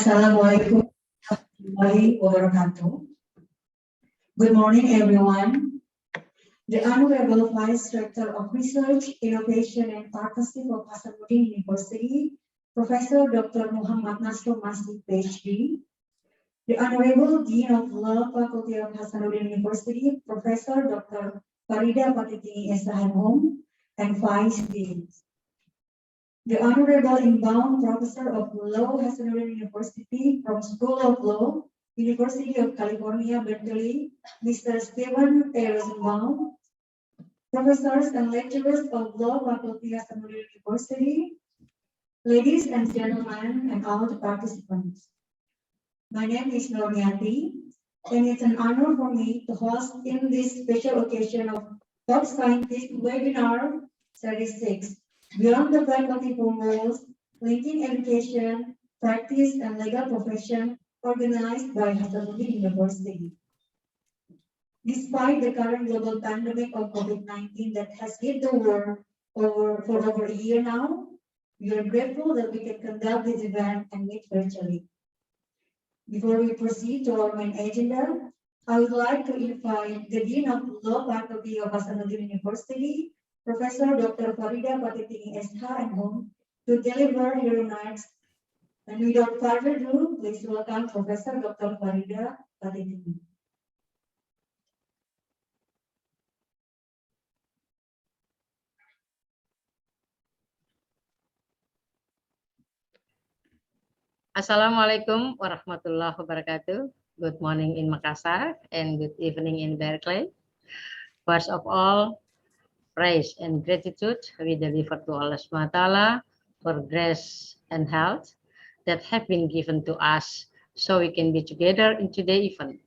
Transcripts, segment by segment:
Assalamualaikum warahmatullahi wabarakatuh. Good morning, everyone. The Honorable Vice Rector of Research, Innovation and Partnership of Hasanuddin University, Professor Dr. Muhammad Nasrul Masih, PhD. The Honorable Dean of Law, Faculty of Hasanuddin University, Professor Dr. Farida Patiti SHM, and Vice Deans. The Honorable Inbound Professor of Law, Hasanuddin University, from School of Law, University of California, Berkeley, Mr. Stephen A. Rosenbaum, Professors and Lecturers of Law, Faculty, Hasanuddin University, ladies and gentlemen, and all the participants. My name is Nurniati, and it's an honor for me to host in this special occasion of Top Scientist Webinar Series 6. Beyond the faculty rules, linking education, practice, and legal profession, organized by Hasanuddin University. Despite the current global pandemic of COVID-19 that has hit the world for over a year now, we are grateful that we can conduct this event and meet virtually. Before we proceed to our main agenda, I would like to invite the Dean of Law Faculty of Hasanuddin University, Professor Dr. Farida Patiti SHM, to deliver her remarks. And without further ado, please welcome Professor Dr. Farida Patiti. Assalamualaikum warahmatullahi wabarakatuh. Good morning in Makassar and good evening in Berkeley. First of all, praise and gratitude we deliver to Allah SWT for grace and health that have been given to us so we can be together in today's event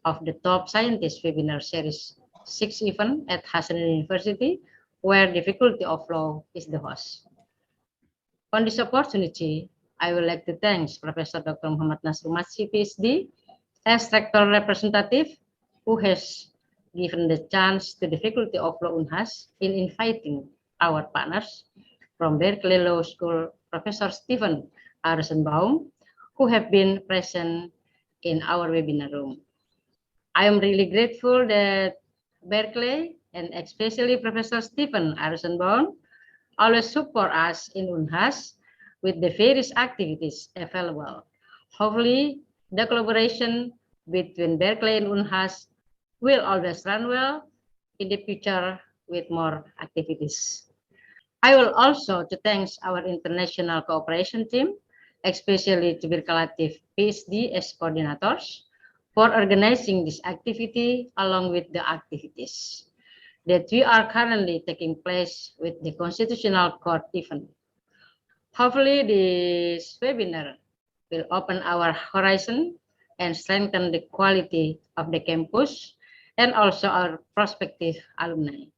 of the Top Scientist Webinar Series 6 event at Hasanuddin University, where the Faculty of Law is the host. On this opportunity, I would like to thank Professor Dr. Muhammad Nasrul Masih, PhD, as Rector Representative, who has given the chance to the Faculty of Law Unhas in inviting our partners from Berkeley Law School, Professor Stephen A. Rosenbaum, who have been present in our webinar room. I am really grateful that Berkeley and especially Professor Stephen A. Rosenbaum always support us in Unhas with the various activities available. Hopefully, the collaboration between Berkeley and Unhas will always run well in the future with more activities. I will also to thank our international cooperation team, especially to Berkeley PhD as coordinators, for organizing this activity along with the activities that we are currently taking place with the Constitutional Court event. Hopefully, this webinar will open our horizon and strengthen the quality of the campus and also our prospective alumni.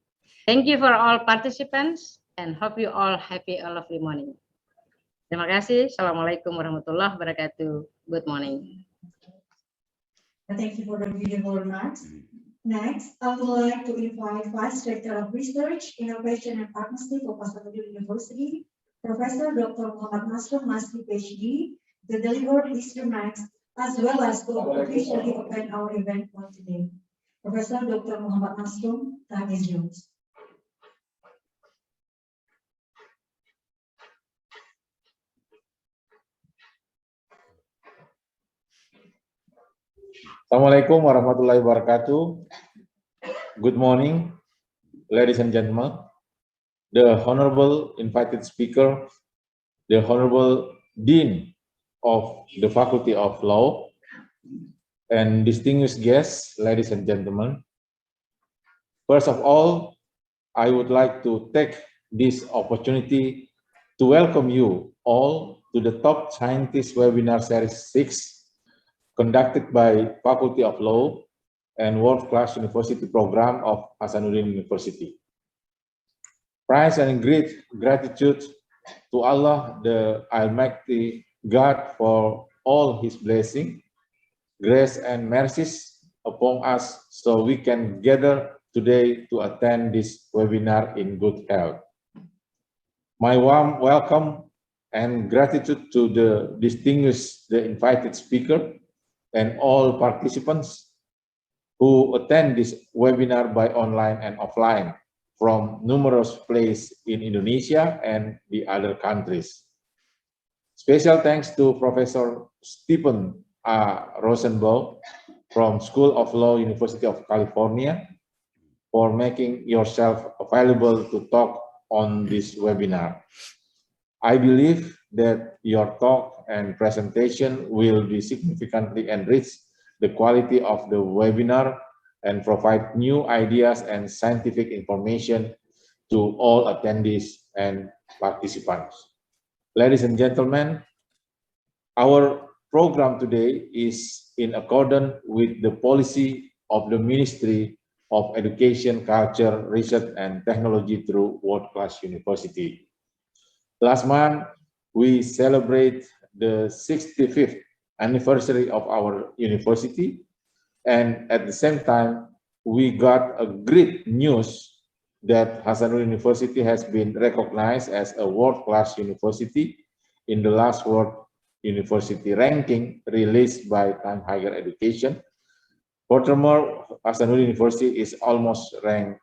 Thank you for all participants and hope you all happy a lovely morning. Terima kasih. Assalamualaikum warahmatullahi wabarakatuh. Good morning. Thank you for the beautiful remarks. Next, I would like to invite Vice Rector of Research, Innovation and Partnership of Hasanuddin University, Professor Dr. Muhammad Nasrul Masih, PhD, to deliver his remarks as well as to officially open our event for today. Professor Dr. Muhammad Nasrul, time is yours. Assalamualaikum warahmatullahi wabarakatuh. Good morning, ladies and gentlemen. The Honorable invited speaker, the Honorable Dean of the Faculty of Law, and distinguished guests, ladies and gentlemen. First of all, I would like to take this opportunity to welcome you all to the Top Scientist Webinar Series 6, conducted by Faculty of Law and World Class University Program of Hasanuddin University. Praise and great gratitude to Allah, the Almighty God, for all His blessing, grace, and mercies upon us so we can gather today to attend this webinar in good health. My warm welcome and gratitude to the distinguished, the invited speaker, and all participants who attend this webinar by online and offline from numerous places in Indonesia and the other countries. Special thanks to Professor Stephen Rosenbaum from School of Law, University of California, for making yourself available to talk on this webinar. I believe that your talk and presentation will be significantly enrich the quality of the webinar and provide new ideas and scientific information to all attendees and participants. Ladies and gentlemen, our program today is in accordance with the policy of the Ministry of Education, Culture, Research, and Technology through world-class university. Last month, we celebrate the 65th anniversary of our university, and at the same time, we got a great news that Hasanuddin University has been recognized as a world-class university in the last World University ranking released by Time Higher Education. Furthermore, Hasanuddin University is also ranked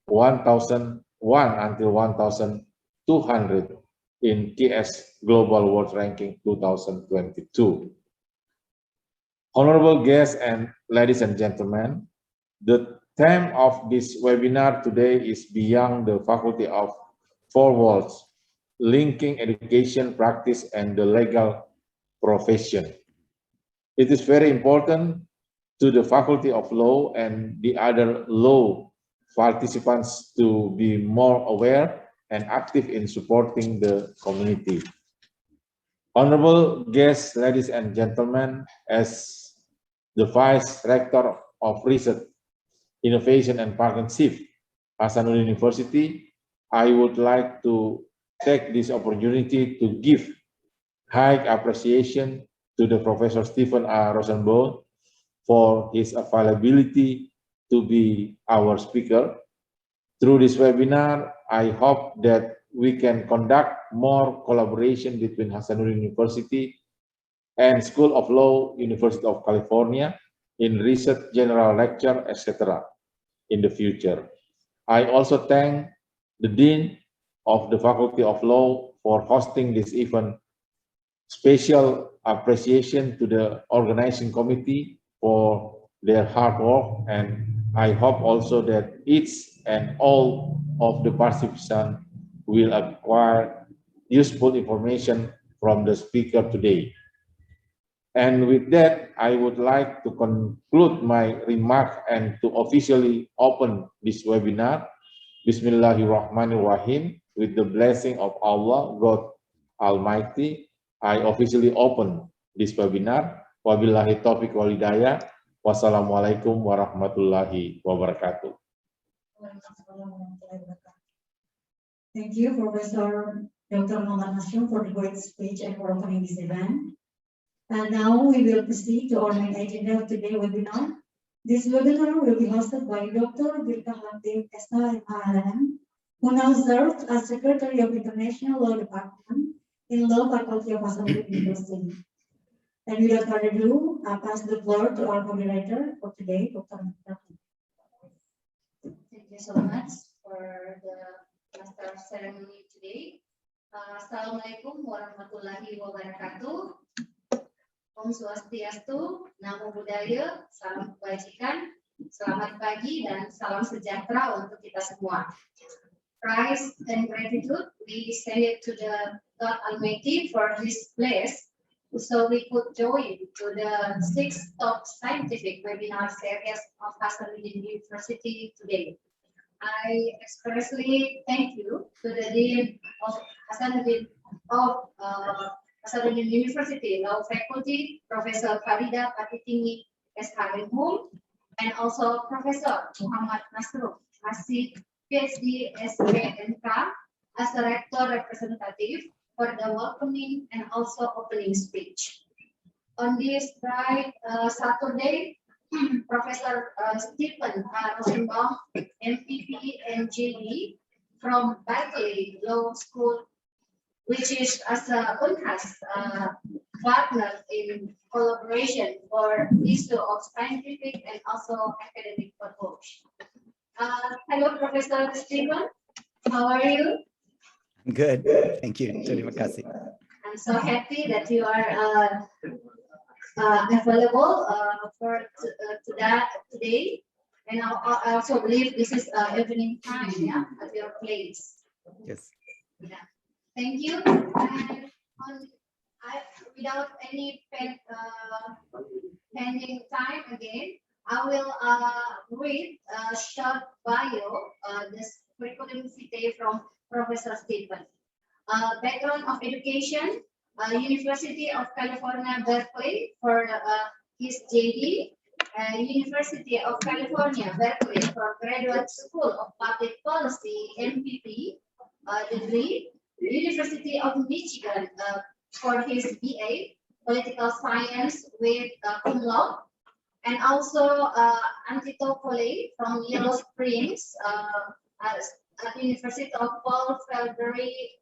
1001 until 1200 in TS Global World Ranking 2022. Honorable guests and ladies and gentlemen, the theme of this webinar today is Beyond the Faculty of Four Walls, Linking Education, Practice, and the Legal Profession. It is very important to the Faculty of Law and the other law participants to be more aware and active in supporting the community. Honorable guests, ladies and gentlemen, as the Vice Rector of Research, Innovation, and Partnership, Hasanuddin University, I would like to take this opportunity to give high appreciation to the Professor Stephen Rosenbaum for his availability to be our speaker. Through this webinar, I hope that we can conduct more collaboration between Hasanuddin University and School of Law, University of California in research, general lecture, etc. in the future. I also thank the Dean of the Faculty of Law for hosting this event. Special appreciation to the organizing committee for their hard work, and I hope also that each and all of the participants will acquire useful information from the speaker today. And with that, I would like to conclude my remark and to officially open this webinar. Bismillahirrahmanirrahim. With the blessing of Allah, God Almighty, I officially open this webinar. Wabillahi taufiq wal hidayah. Wassalamualaikum warahmatullahi wabarakatuh. Thank you, Professor Dr. Muhammad Hashim, for the great speech and for opening this event. And now we will proceed to our main agenda of today's webinar. This webinar will be hosted by Dr. Birkahamdin Esa MALM, who now serves as Secretary of International Law Department in Law Faculty of Hasanuddin University. And without further ado, I pass the floor to our moderator for today, Dr. Birkahamdin. Thank you so much for the master ceremony today. Assalamualaikum warahmatullahi wabarakatuh. Om Swastiastu, Namo Buddhaya, salam kebajikan, selamat pagi dan salam sejahtera untuk kita semua. Praise and gratitude we send it to the God Almighty for this place, so we could join to the 6th top scientific webinar series of Hasanuddin University today. I expressly thank you to the Dean of Hasanuddin University Law Faculty, Professor Farida Patitingi SHM, and also Professor Muhammad Nasrul Masih, PhD SPNK, as the Rector Representative for the welcoming and also opening speech. On this bright Saturday, Professor Stephen Rosenbaum, MPP and JD from Berkeley Law School which is as a Unhas partner in collaboration for issue of scientific and also academic purpose. Hello, Professor Stephen. How are you? Good, thank you. Terima kasih. I'm so happy that you are available today. And I also believe this is evening time, yeah, at your place. Yes. Yeah. Thank you. And without any pending time again, I will read a short bio, this curriculum vitae from Professor Stephen. Background of education, University of California, Berkeley for his JD, University of California, Berkeley for Graduate School of Public Policy, MPP degree, University of Michigan for his BA, Political Science with cum laude, and also Untitled from Yellow Springs at University of Paul Frédéric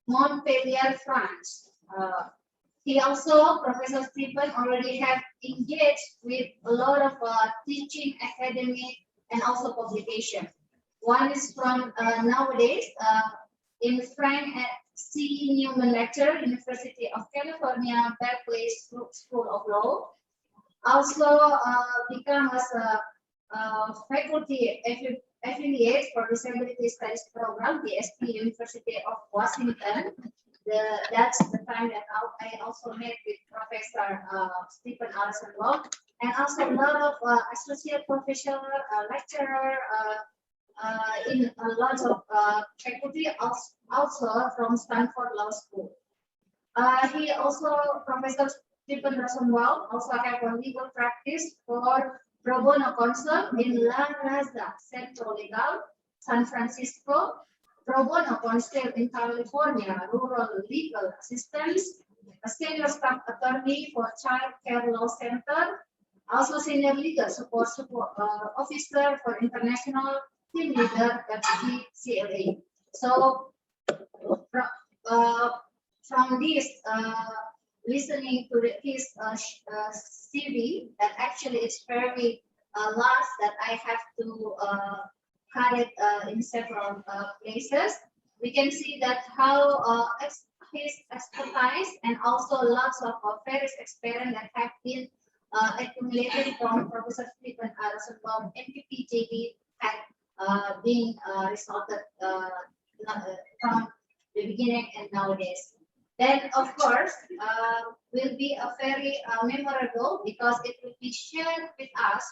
Montpellier, France. He also, Professor Stephen, already have engaged with a lot of teaching, academic, and also publication. One is from nowadays in Frank C. Newman Lecture, University of California, Berkeley School of Law. Also become as a faculty affiliate for Disability Studies Program, the SP University of Washington. That's the time that I also met with Professor Stephen Rosenbaum, and also a lot of associate professor, lecturer in a lot of faculty, also from Stanford Law School. He also, Professor Stephen Rosenbaum, also have a legal practice for pro bono counsel in La Raza Centro Legal, San Francisco, pro bono counsel in California, rural legal assistance, a senior staff attorney for Child Care Law Center, also senior legal support officer for international team leader at CLA. So from this, listening to his CV, that actually it's very large that I have to cut it in several places. We can see that how his expertise and also lots of various experience that have been accumulated from Professor Stephen Rosenbaum, MPP JD had been resulted from the beginning and nowadays. Then, of course, will be a very memorable because it will be shared with us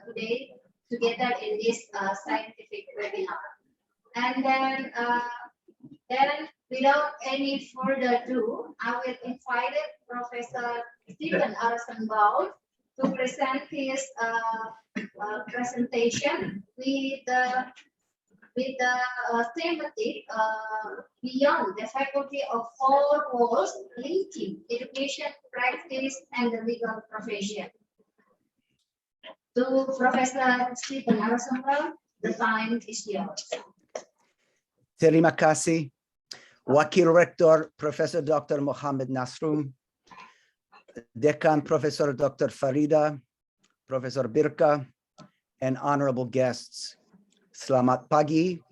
today together in this scientific webinar. And then without any further ado, I will invite Professor Stephen Rosenbaum to present his presentation with the thematic beyond the faculty of four walls, linking education, practice, and the legal profession. To Professor Stephen Rosenbaum, the time is yours. Terima kasih, Wakil Rektor Professor Dr. Muhammad Nasrum, Dekan Professor Dr. Farida, Professor Birka, and honorable guests. Selamat pagi,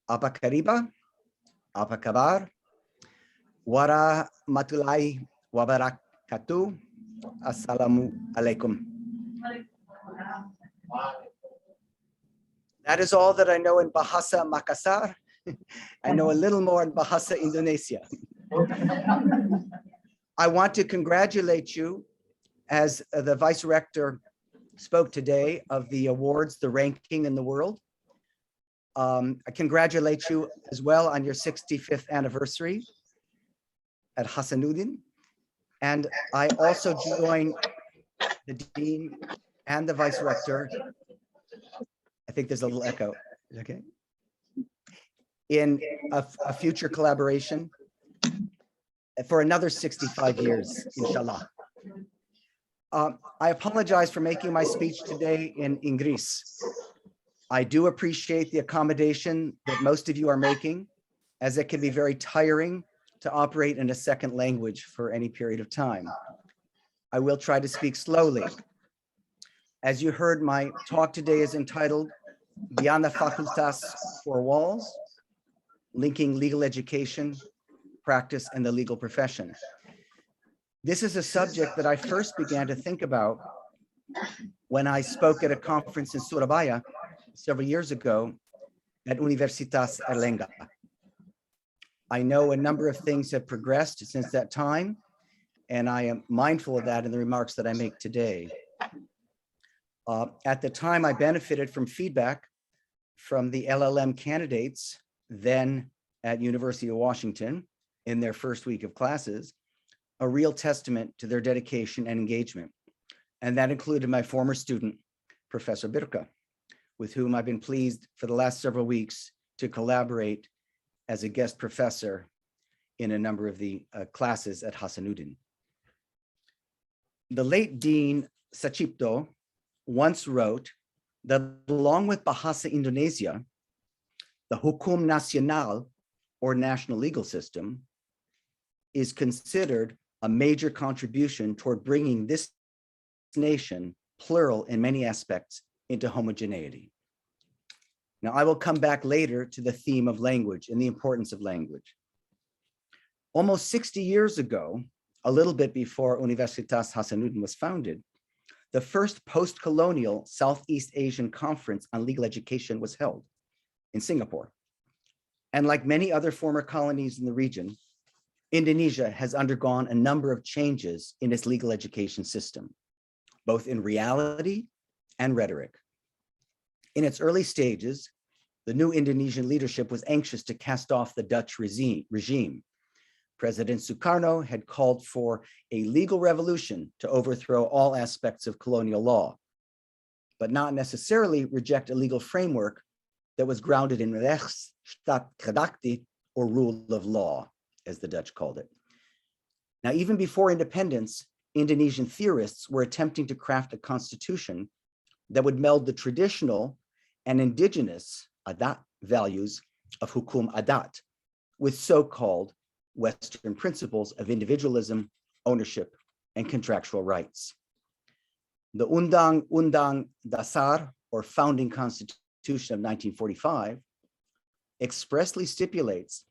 apa kariba, apa kabar, warahmatullahi wabarakatuh, assalamu alaikum. That is all that I know in Bahasa Makassar. I know a little more in Bahasa Indonesia. I want to congratulate you, as the Vice Rector spoke today of the awards, the ranking in the world. I congratulate you as well on your 65th anniversary at Hasanuddin. And I also join the Dean and the Vice Rector. I think there's a little echo, okay? In a future collaboration for another 65 years, inshallah. I apologize for making my speech today in English. I do appreciate the accommodation that most of you are making as it can be very tiring to operate in a second language for any period of time. I will try to speak slowly. As you heard, my talk today is entitled Beyond the Fakultas Four Walls, Linking Legal Education, Practice, and the Legal Profession. This is a subject that I first began to think about when I spoke at a conference in Surabaya several years ago at Universitas Erlangga. I know a number of things have progressed since that time, and I am mindful of that in the remarks that I make today. At the time, I benefited from feedback from the LLM candidates then at University of Washington in their first week of classes, a real testament to their dedication and engagement. And that included my former student, Professor Birka, with whom I've been pleased for the last several weeks to collaborate as a guest professor in a number of the classes at Hasanuddin. The late Dean Sachipto once wrote that along with Bahasa Indonesia, the Hukum Nasional, or national legal system, is considered a major contribution toward bringing this nation, plural in many aspects, into homogeneity. Now, I will come back later to the theme of language and the importance of language. Almost 60 years ago, a little bit before Universitas Hasanuddin was founded, the first post-colonial Southeast Asian Conference on Legal Education was held in Singapore. And like many other former colonies in the region, Indonesia has undergone a number of changes in its legal education system, both in reality and rhetoric. In its early stages, the new Indonesian leadership was anxious to cast off the Dutch regime. President Sukarno had called for a legal revolution to overthrow all aspects of colonial law, but not necessarily reject a legal framework that was grounded in rechtsstaatgedachte, or rule of law, as the Dutch called it. Now, even before independence, Indonesian theorists were attempting to craft a constitution that would meld the traditional and indigenous adat values of hukum adat with so-called Western principles of individualism, ownership, and contractual rights. The Undang-Undang Dasar, or Founding Constitution of 1945, expressly stipulates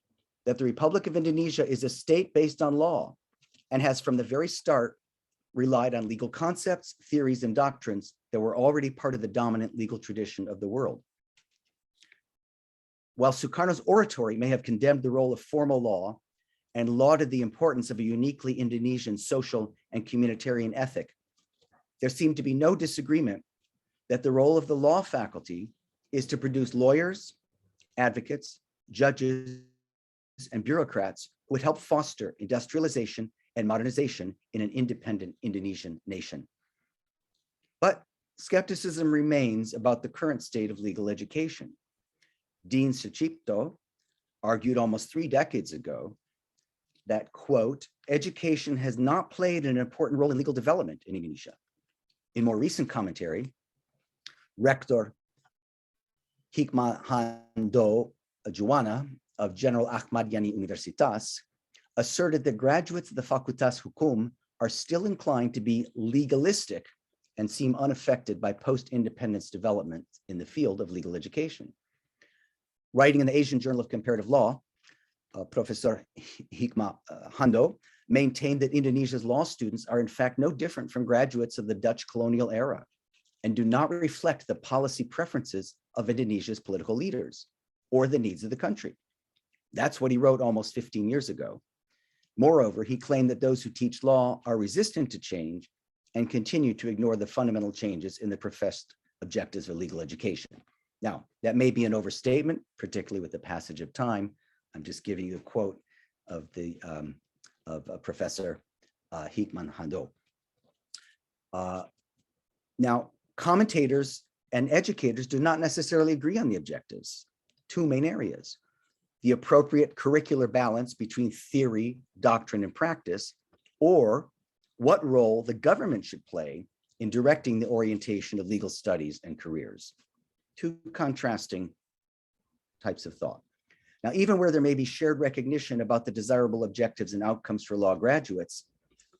that the Republic of Indonesia is a state based on law and has from the very start relied on legal concepts, theories, and doctrines that were already part of the dominant legal tradition of the world. While Sukarno's oratory may have condemned the role of formal law and lauded the importance of a uniquely Indonesian social and communitarian ethic, there seemed to be no disagreement that the role of the law faculty is to produce lawyers, advocates, judges, and bureaucrats who would help foster industrialization and modernization in an independent Indonesian nation. But skepticism remains about the current state of legal education. Dean Suchipto argued almost 3 decades ago that, quote, education has not played an important role in legal development in Indonesia. In more recent commentary, Rector Hikmahanto Juwana of General Ahmad Yani Universitas asserted that graduates of the Fakultas Hukum are still inclined to be legalistic and seem unaffected by post-independence development in the field of legal education. Writing in the Asian Journal of Comparative Law, Professor Hikmahanto maintained that Indonesia's law students are in fact no different from graduates of the Dutch colonial era and do not reflect the policy preferences of Indonesia's political leaders or the needs of the country. That's what he wrote almost 15 years ago. Moreover, he claimed that those who teach law are resistant to change and continue to ignore the fundamental changes in the professed objectives of legal education. Now, that may be an overstatement, particularly with the passage of time. I'm just giving you a quote of Professor Hikmahanto. Now, commentators and educators do not necessarily agree on the objectives. 2 main areas: the appropriate curricular balance between theory, doctrine, and practice, or what role the government should play in directing the orientation of legal studies and careers. 2 contrasting types of thought. Now, even where there may be shared recognition about the desirable objectives and outcomes for law graduates,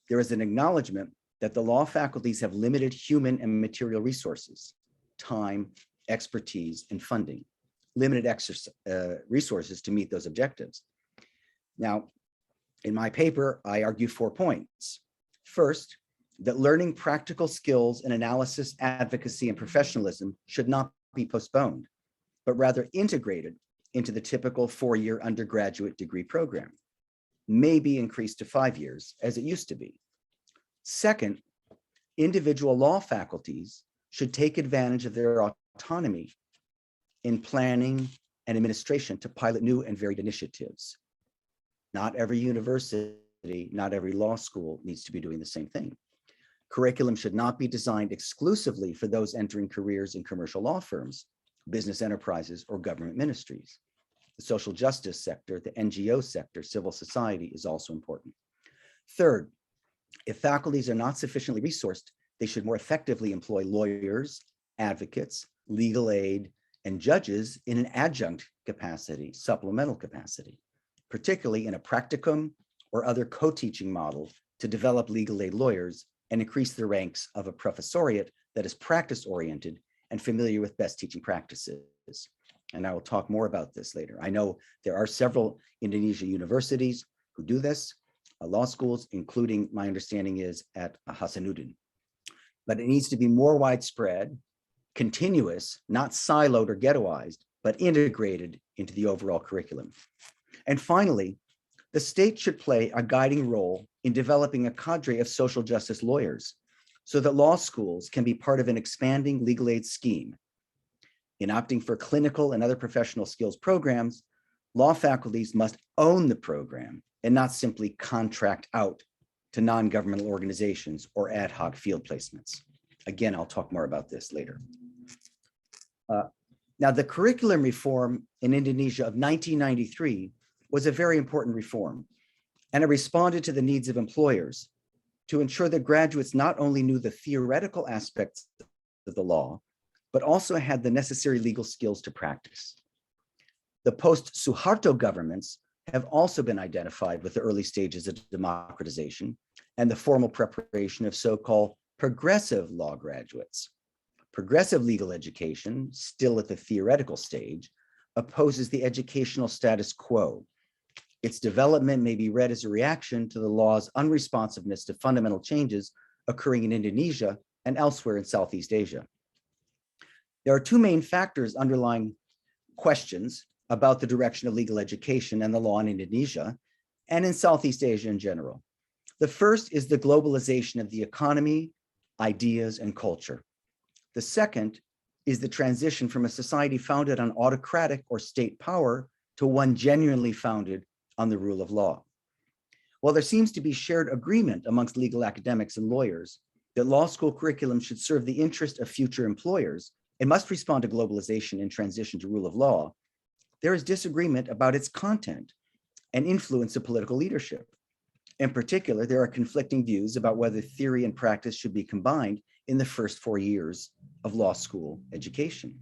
there is an acknowledgement that the law faculties have limited human and material resources, time, expertise, and funding, limited resources to meet those objectives. Now, in my paper, I argue 4 points. First, that learning practical skills in analysis, advocacy, and professionalism should not be postponed, but rather integrated into the typical 4-year undergraduate degree program, maybe increased to 5 years as it used to be. Second, individual law faculties should take advantage of their autonomy in planning and administration to pilot new and varied initiatives. Not every university, not every law school needs to be doing the same thing. Curriculum should not be designed exclusively for those entering careers in commercial law firms, business enterprises, or government ministries. The social justice sector, the NGO sector, civil society is also important. Third, if faculties are not sufficiently resourced, they should more effectively employ lawyers, advocates, legal aid, and judges in an adjunct capacity, supplemental capacity, particularly in a practicum or other co-teaching model to develop legal aid lawyers and increase the ranks of a professoriate that is practice-oriented and familiar with best teaching practices. And I will talk more about this later. I know there are several Indonesia universities who do this, law schools, including, my understanding is, at Hasanuddin. But it needs to be more widespread, continuous, not siloed or ghettoized, but integrated into the overall curriculum. And finally, the state should play a guiding role in developing a cadre of social justice lawyers so that law schools can be part of an expanding legal aid scheme. In opting for clinical and other professional skills programs, law faculties must own the program and not simply contract out to non-governmental organizations or ad hoc field placements. Again, I'll talk more about this later. Now, the curriculum reform in Indonesia of 1993 was a very important reform, and it responded to the needs of employers to ensure that graduates not only knew the theoretical aspects of the law, but also had the necessary legal skills to practice. The post-Suharto governments have also been identified with the early stages of democratization and the formal preparation of so-called progressive law graduates. Progressive legal education, still at the theoretical stage, opposes the educational status quo. Its development may be read as a reaction to the law's unresponsiveness to fundamental changes occurring in Indonesia and elsewhere in Southeast Asia. There are two main factors underlying questions about the direction of legal education and the law in Indonesia and in Southeast Asia in general. The first is the globalization of the economy, ideas, and culture. The second is the transition from a society founded on autocratic or state power to one genuinely founded on the rule of law. While there seems to be shared agreement amongst legal academics and lawyers that law school curriculum should serve the interest of future employers and must respond to globalization and transition to rule of law, there is disagreement about its content and influence of political leadership. In particular, there are conflicting views about whether theory and practice should be combined in the first 4 years of law school education.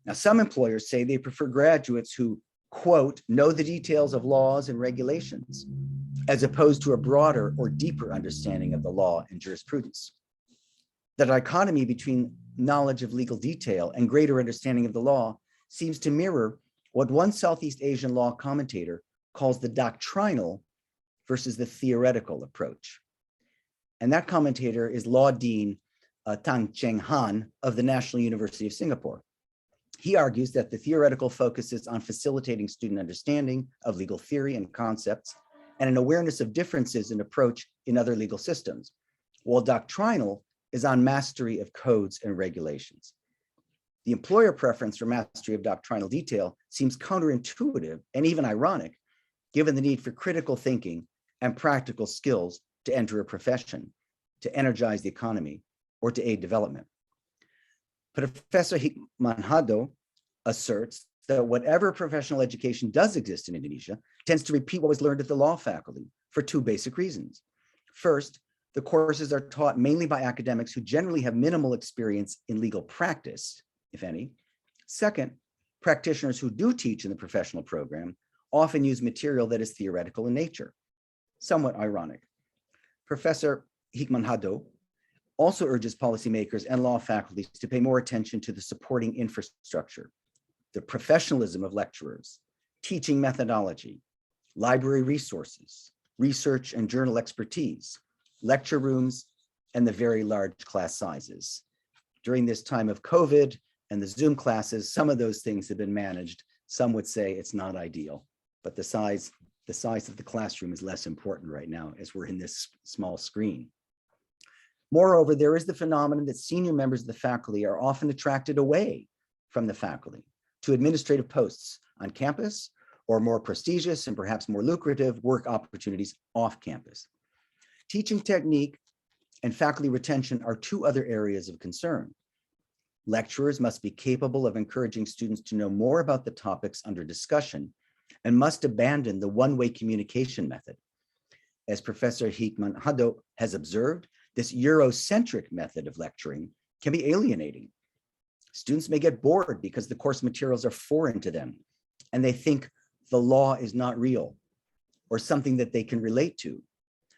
Now, some employers say they prefer graduates who, quote, know the details of laws and regulations, as opposed to a broader or deeper understanding of the law and jurisprudence. The dichotomy between knowledge of legal detail and greater understanding of the law seems to mirror what one Southeast Asian law commentator calls the doctrinal versus the theoretical approach. And that commentator is Law Dean Tang Cheng Han of the National University of Singapore. He argues that the theoretical focuses on facilitating student understanding of legal theory and concepts and an awareness of differences in approach in other legal systems, while doctrinal is on mastery of codes and regulations. The employer preference for mastery of doctrinal detail seems counterintuitive and even ironic, given the need for critical thinking and practical skills to enter a profession, to energize the economy, or to aid development. Professor Hikmanhado asserts that whatever professional education does exist in Indonesia tends to repeat what was learned at the law faculty for two basic reasons. First, the courses are taught mainly by academics who generally have minimal experience in legal practice, if any. Second, practitioners who do teach in the professional program often use material that is theoretical in nature, somewhat ironic. Professor Hikmanhado also urges policymakers and law faculties to pay more attention to the supporting infrastructure, the professionalism of lecturers, teaching methodology, library resources, research and journal expertise, lecture rooms, and the very large class sizes. During this time of COVID and the Zoom classes, some of those things have been managed. Some would say it's not ideal, but the size of the classroom is less important right now as we're in this small screen. Moreover, there is the phenomenon that senior members of the faculty are often attracted away from the faculty to administrative posts on campus or more prestigious and perhaps more lucrative work opportunities off campus. Teaching technique and faculty retention are two other areas of concern. Lecturers must be capable of encouraging students to know more about the topics under discussion and must abandon the one-way communication method. As Professor Hikmanhado has observed, this Eurocentric method of lecturing can be alienating. Students may get bored because the course materials are foreign to them and they think the law is not real or something that they can relate to,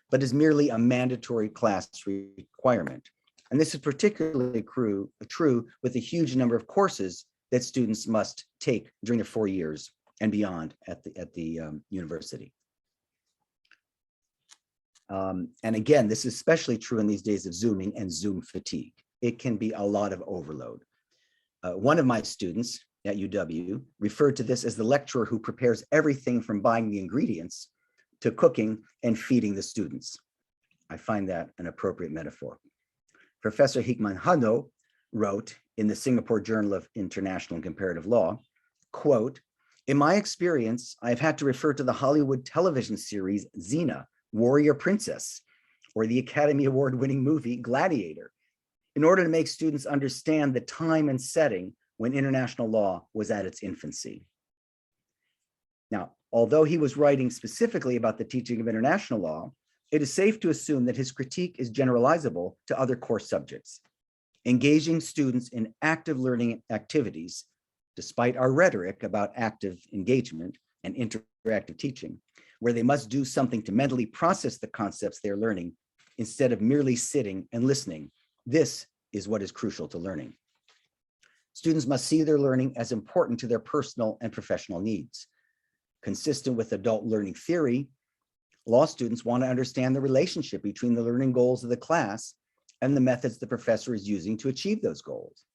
but is merely a mandatory class requirement. And this is particularly true with the huge number of courses that students must take during their 4 years and beyond at the university. And again, this is especially true in these days of Zooming and Zoom fatigue. It can be a lot of overload. One of my students at UW referred to this as the lecturer who prepares everything from buying the ingredients to cooking and feeding the students. I find that an appropriate metaphor. Professor Hikmanhado wrote in the Singapore Journal of International and Comparative Law, quote, "In my experience, I have had to refer to the Hollywood television series Xena, Warrior Princess, or the Academy Award-winning movie Gladiator, in order to make students understand the time and setting when international law was at its infancy." Now, although he was writing specifically about the teaching of international law, it is safe to assume that his critique is generalizable to other course subjects. Engaging students in active learning activities, despite our rhetoric about active engagement and interactive teaching, where they must do something to mentally process the concepts they're learning instead of merely sitting and listening. This is what is crucial to learning. Students must see their learning as important to their personal and professional needs. Consistent with adult learning theory, law students want to understand the relationship between the learning goals of the class and the methods the professor is using to achieve those goals.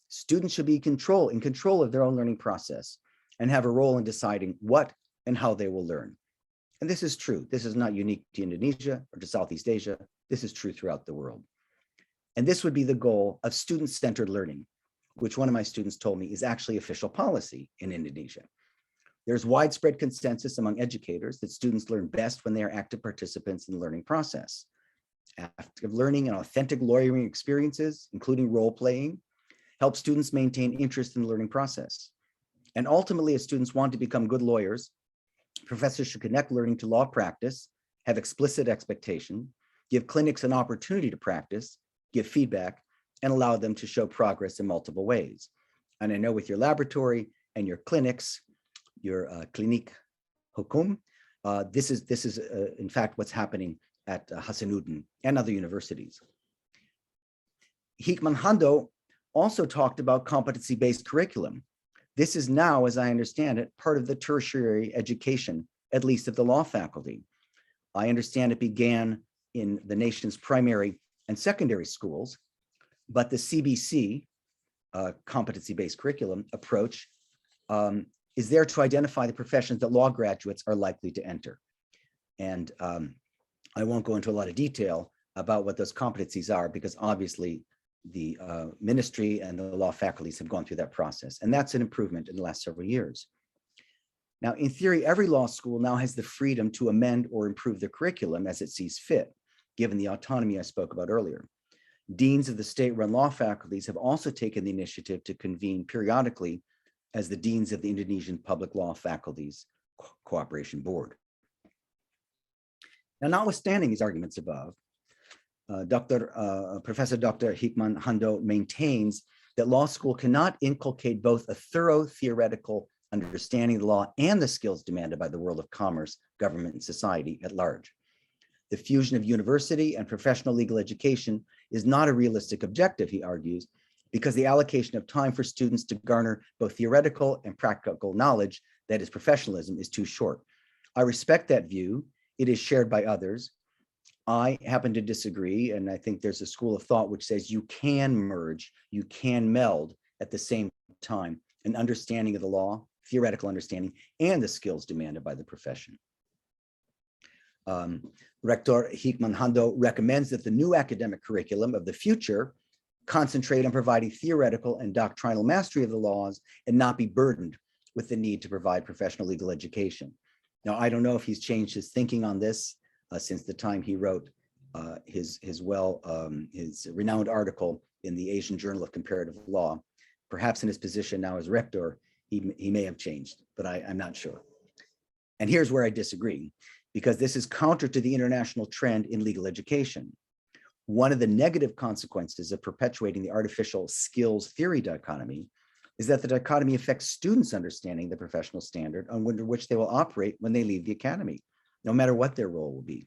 Students should be in control of their own learning process and have a role in deciding what and how they will learn. And this is true. This is not unique to Indonesia or to Southeast Asia. This is true throughout the world. And this would be the goal of student-centered learning, which one of my students told me is actually official policy in Indonesia. There's widespread consensus among educators that students learn best when they are active participants in the learning process. Active learning and authentic lawyering experiences, including role-playing, help students maintain interest in the learning process. And ultimately, as students want to become good lawyers, professors should connect learning to law practice, have explicit expectation, give clinics an opportunity to practice, give feedback, and allow them to show progress in multiple ways. And I know with your laboratory and your clinics, your Klinik Hukum, this is in fact what's happening at Hasanuddin and other universities. Hikmanhado also talked about competency-based curriculum. This is now, as I understand it, part of the tertiary education, at least of the law faculty. I understand it began in the nation's primary and secondary schools, but the CBC, competency-based curriculum approach, is there to identify the professions that law graduates are likely to enter. And I won't go into a lot of detail about what those competencies are, because obviously the ministry and the law faculties have gone through that process. And that's an improvement in the last several years. Now, in theory, every law school now has the freedom to amend or improve their curriculum as it sees fit, given the autonomy I spoke about earlier. Deans of the state-run law faculties have also taken the initiative to convene periodically as the deans of the Indonesian Public Law Faculties Cooperation Board. Now, notwithstanding these arguments above, Professor Dr. Hikmanhado maintains that law school cannot inculcate both a thorough theoretical understanding of the law and the skills demanded by the world of commerce, government, and society at large. The fusion of university and professional legal education is not a realistic objective, he argues, because the allocation of time for students to garner both theoretical and practical knowledge, that is professionalism, is too short. I respect that view. It is shared by others. I happen to disagree, and I think there's a school of thought which says you can merge, you can meld at the same time an understanding of the law, theoretical understanding, and the skills demanded by the profession. Rector Hikman Hando recommends that the new academic curriculum of the future concentrate on providing theoretical and doctrinal mastery of the laws and not be burdened with the need to provide professional legal education. Now, I don't know if he's changed his thinking on this since the time he wrote his renowned article in the Asian Journal of Comparative Law. Perhaps in his position now as rector, he may have changed, but I'm not sure. And here's where I disagree, because this is counter to the international trend in legal education. One of the negative consequences of perpetuating the artificial skills theory dichotomy is that the dichotomy affects students' understanding the professional standard under which they will operate when they leave the academy, no matter what their role will be.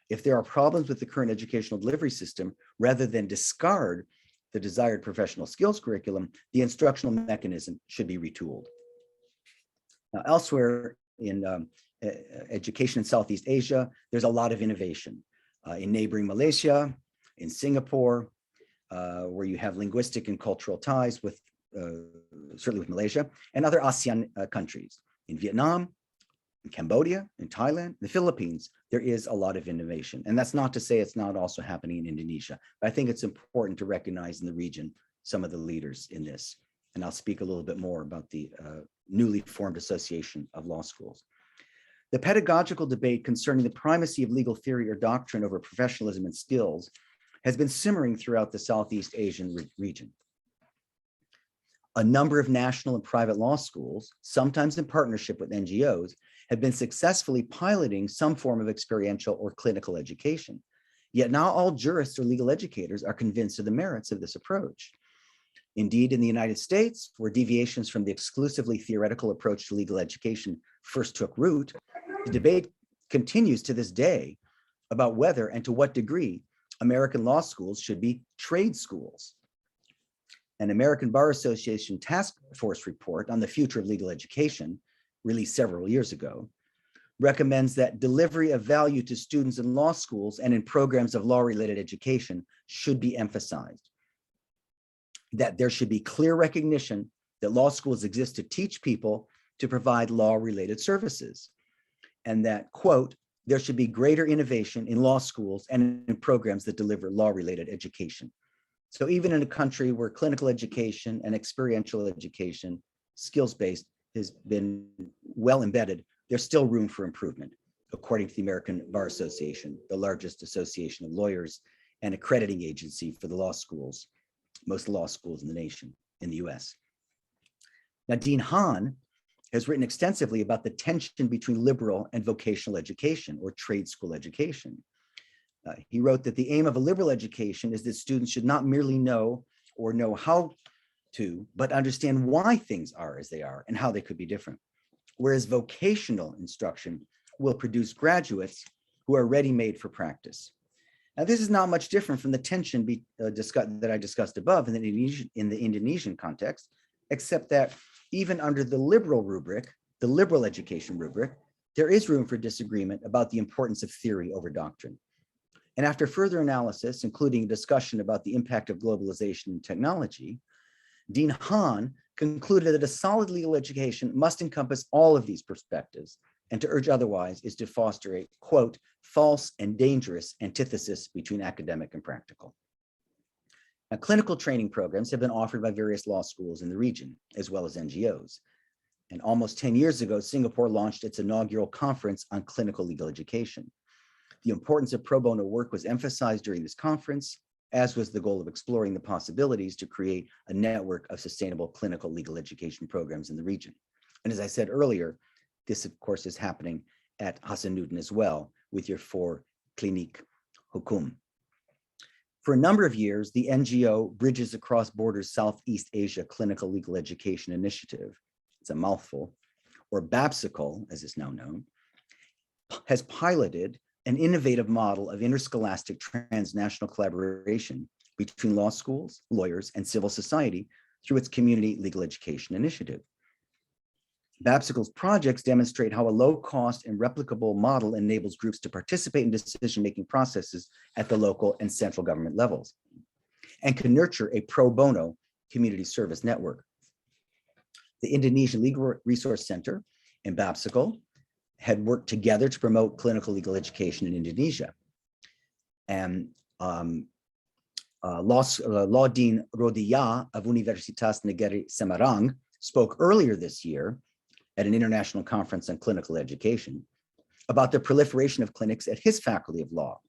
If there are problems with the current educational delivery system, rather than discard the desired professional skills curriculum, the instructional mechanism should be retooled. Now, elsewhere in education in Southeast Asia, there's a lot of innovation. In neighboring Malaysia, in Singapore, where you have linguistic and cultural ties with, certainly with Malaysia, and other ASEAN countries. In Vietnam, in Cambodia, in Thailand, the Philippines, there is a lot of innovation. And that's not to say it's not also happening in Indonesia, but I think it's important to recognize in the region some of the leaders in this. And I'll speak a little bit more about the newly formed Association of Law Schools. The pedagogical debate concerning the primacy of legal theory or doctrine over professionalism and skills has been simmering throughout the Southeast Asian region. A number of national and private law schools, sometimes in partnership with NGOs, have been successfully piloting some form of experiential or clinical education. Yet not all jurists or legal educators are convinced of the merits of this approach. Indeed, in the United States, where deviations from the exclusively theoretical approach to legal education first took root, the debate continues to this day about whether and to what degree American law schools should be trade schools. An American Bar Association task force report on the future of legal education, released several years ago, recommends that delivery of value to students in law schools and in programs of law-related education should be emphasized. That there should be clear recognition that law schools exist to teach people to provide law-related services, and that, quote, there should be greater innovation in law schools and in programs that deliver law-related education. So even in a country where clinical education and experiential education, skills-based, has been well embedded, there's still room for improvement, according to the American Bar Association, the largest association of lawyers and accrediting agency for the law schools, most law schools in the nation, in the US. Now, Dean Hahn has written extensively about the tension between liberal and vocational education, or trade school education. He wrote that the aim of a liberal education is that students should not merely know or know how to, but understand why things are as they are and how they could be different. Whereas vocational instruction will produce graduates who are ready-made for practice. Now, this is not much different from the tension that I discussed above in the Indonesian context, except that even under the liberal rubric, the liberal education rubric, there is room for disagreement about the importance of theory over doctrine. And after further analysis, including a discussion about the impact of globalization and technology, Dean Hahn concluded that a solid legal education must encompass all of these perspectives, and to urge otherwise is to foster a, quote, false and dangerous antithesis between academic and practical. Now, clinical training programs have been offered by various law schools in the region, as well as NGOs. And almost 10 years ago, Singapore launched its inaugural conference on clinical legal education. The importance of pro bono work was emphasized during this conference, as was the goal of exploring the possibilities to create a network of sustainable clinical legal education programs in the region. And as I said earlier, this, of course, is happening at Hasanuddin as well, with your 4 Klinik Hukum. For a number of years, the NGO Bridges Across Borders Southeast Asia Clinical Legal Education Initiative, it's a mouthful, or BABSICLE, as it's now known, has piloted an innovative model of interscholastic transnational collaboration between law schools, lawyers, and civil society through its Community Legal Education Initiative. BABSICLE's projects demonstrate how a low-cost and replicable model enables groups to participate in decision-making processes at the local and central government levels, and can nurture a pro bono community service network. The Indonesian Legal Resource Center and BABSICLE had worked together to promote clinical legal education in Indonesia. And Law Dean Rodia of Universitas Negeri Semarang spoke earlier this year at an international conference on clinical education about the proliferation of clinics at his faculty of law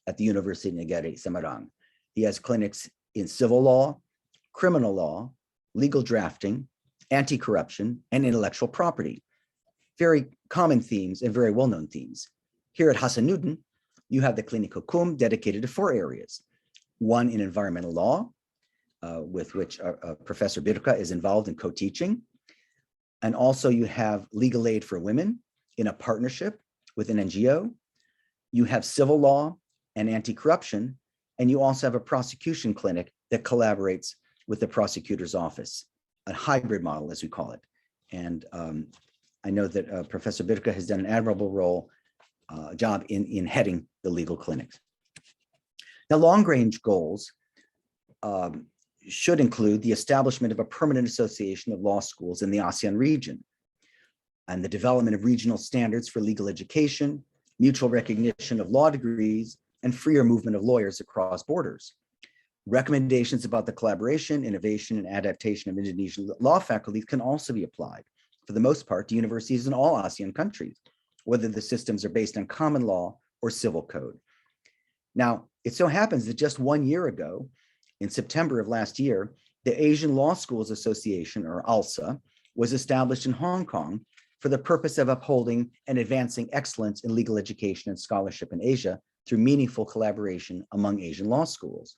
at the University Negeri Semarang. He has clinics in civil law, criminal law, legal drafting, anti-corruption, and intellectual property. Very common themes and very well-known themes. Here at Hasanuddin, you have the Klinik Hukum dedicated to 4 areas. One in environmental law, with which Professor Birka is involved in co-teaching. And also you have legal aid for women in a partnership with an NGO. You have civil law and anti-corruption, and you also have a prosecution clinic that collaborates with the prosecutor's office, a hybrid model, as we call it. And I know that Professor Birka has done an admirable job in heading the legal clinics. Now, long-range goals should include the establishment of a permanent association of law schools in the ASEAN region, and the development of regional standards for legal education, mutual recognition of law degrees, and freer movement of lawyers across borders. Recommendations about the collaboration, innovation, and adaptation of Indonesian law faculties can also be applied, for the most part, to universities in all ASEAN countries, whether the systems are based on common law or civil code. Now, it so happens that just 1 year ago, in September of last year, the Asian Law Schools Association, or ALSA, was established in Hong Kong for the purpose of upholding and advancing excellence in legal education and scholarship in Asia through meaningful collaboration among Asian law schools.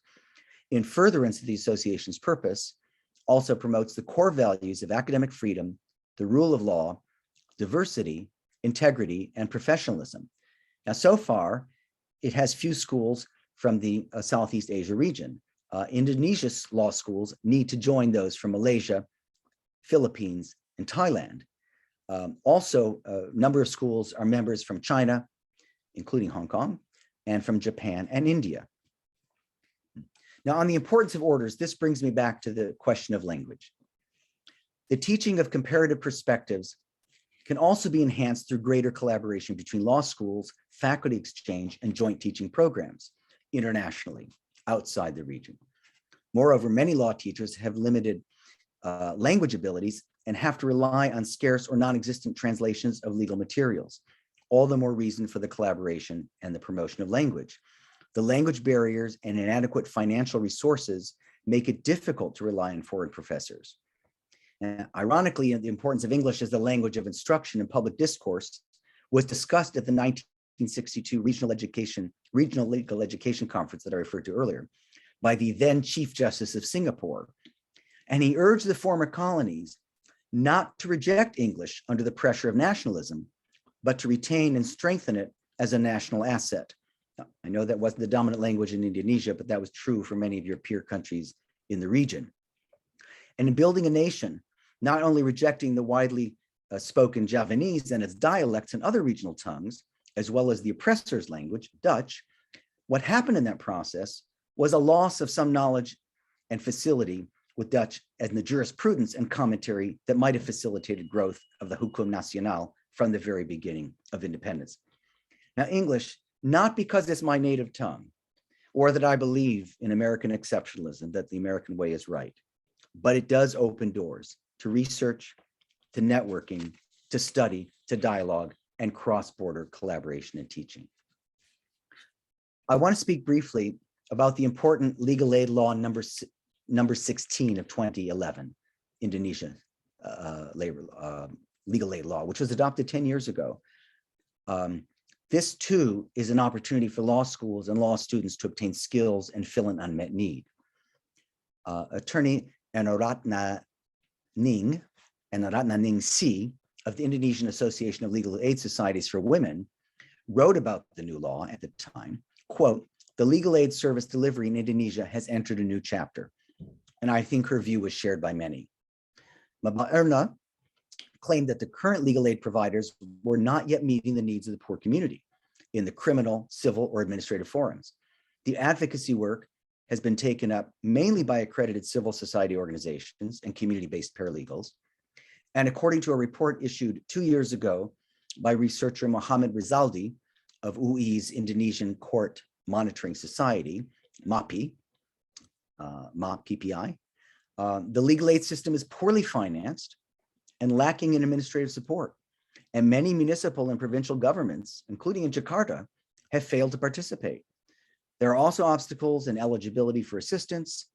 In furtherance of the association's purpose, ALSA promotes the core values of academic freedom, the rule of law, diversity, integrity, and professionalism. Now, so far, it has few schools from the Southeast Asia region. Indonesia's law schools need to join those from Malaysia, Philippines, and Thailand. Also, a number of schools are members from China, including Hong Kong, and from Japan and India. Now, on the importance of orders, this brings me back to the question of language. The teaching of comparative perspectives can also be enhanced through greater collaboration between law schools, faculty exchange, and joint teaching programs internationally, outside the region. Moreover, many law teachers have limited language abilities and have to rely on scarce or non-existent translations of legal materials. All the more reason for the collaboration and the promotion of language. The language barriers and inadequate financial resources make it difficult to rely on foreign professors. And ironically, the importance of English as the language of instruction in public discourse was discussed at the 1962 Regional Legal Education Conference that I referred to earlier by the then Chief Justice of Singapore. And he urged the former colonies not to reject English under the pressure of nationalism, but to retain and strengthen it as a national asset. Now, I know that wasn't the dominant language in Indonesia, but that was true for many of your peer countries in the region. And in building a nation, not only rejecting the widely spoken Javanese and its dialects and other regional tongues, as well as the oppressor's language, Dutch, what happened in that process was a loss of some knowledge and facility with Dutch and the jurisprudence and commentary that might have facilitated growth of the Hukum Nasional from the very beginning of independence. Now, English, not because it's my native tongue, or that I believe in American exceptionalism, that the American way is right, but it does open doors to research, to networking, to study, to dialogue, and cross-border collaboration and teaching. I want to speak briefly about the important legal aid law number 16 of 2011, Indonesia legal aid law, which was adopted 10 years ago. This too is an opportunity for law schools and law students to obtain skills and fill an unmet need. Attorney Anaratna Ning C of the Indonesian Association of Legal Aid Societies for Women wrote about the new law at the time, quote, "The legal aid service delivery in Indonesia has entered a new chapter." And I think her view was shared by many. Mbak Erna claimed that the current legal aid providers were not yet meeting the needs of the poor community in the criminal, civil, or administrative forums. The advocacy work has been taken up mainly by accredited civil society organizations and community-based paralegals. And according to a report issued 2 years ago by researcher Muhammad Rizaldi of UI's Indonesian Court Monitoring Society, MAPI, MAPPI, the legal aid system is poorly financed and lacking in administrative support. And many municipal and provincial governments, including in Jakarta, have failed to participate. There are also obstacles in eligibility for assistance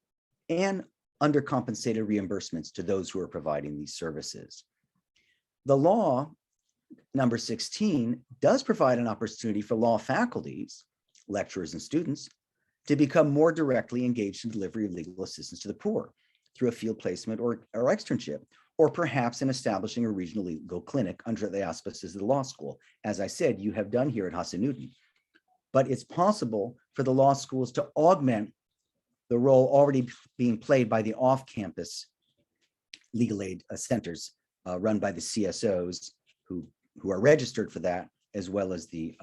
and undercompensated reimbursements to those who are providing these services. The law, number 16, does provide an opportunity for law faculties, lecturers and students, to become more directly engaged in delivery of legal assistance to the poor through a field placement or externship, or perhaps in establishing a regional legal clinic under the auspices of the law school. As I said, you have done here at Hasanuddin. But it's possible for the law schools to augment the role already being played by the off-campus legal aid centers run by the CSOs who are registered for that, as well as the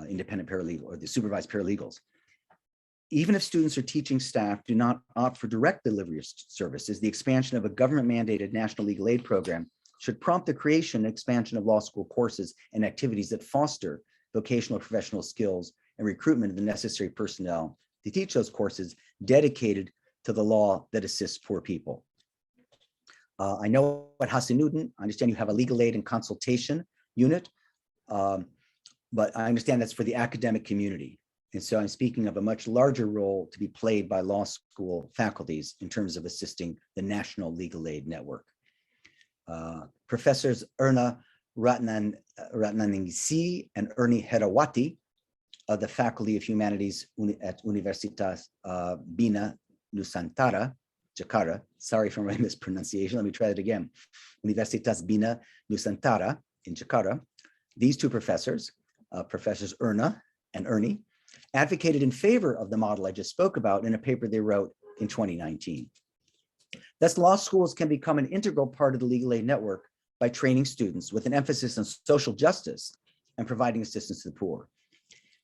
independent paralegal or the supervised paralegals. Even if students or teaching staff do not opt for direct delivery of services, the expansion of a government-mandated national legal aid program should prompt the creation and expansion of law school courses and activities that foster vocational professional skills and recruitment of the necessary personnel to teach those courses dedicated to the law that assists poor people. I know at Hasanuddin, I understand you have a legal aid and consultation unit, but I understand that's for the academic community. And so I'm speaking of a much larger role to be played by law school faculties in terms of assisting the National Legal Aid Network. Professors Erna Ratnaningsi and Ernie Herawati of the Faculty of Humanities at Universitas Bina Nusantara, Jakarta. Sorry for my mispronunciation. Let me try that again. Universitas Bina Nusantara in Jakarta. These two professors, Professors Erna and Ernie, advocated in favor of the model I just spoke about in a paper they wrote in 2019. Thus, law schools can become an integral part of the legal aid network by training students with an emphasis on social justice and providing assistance to the poor.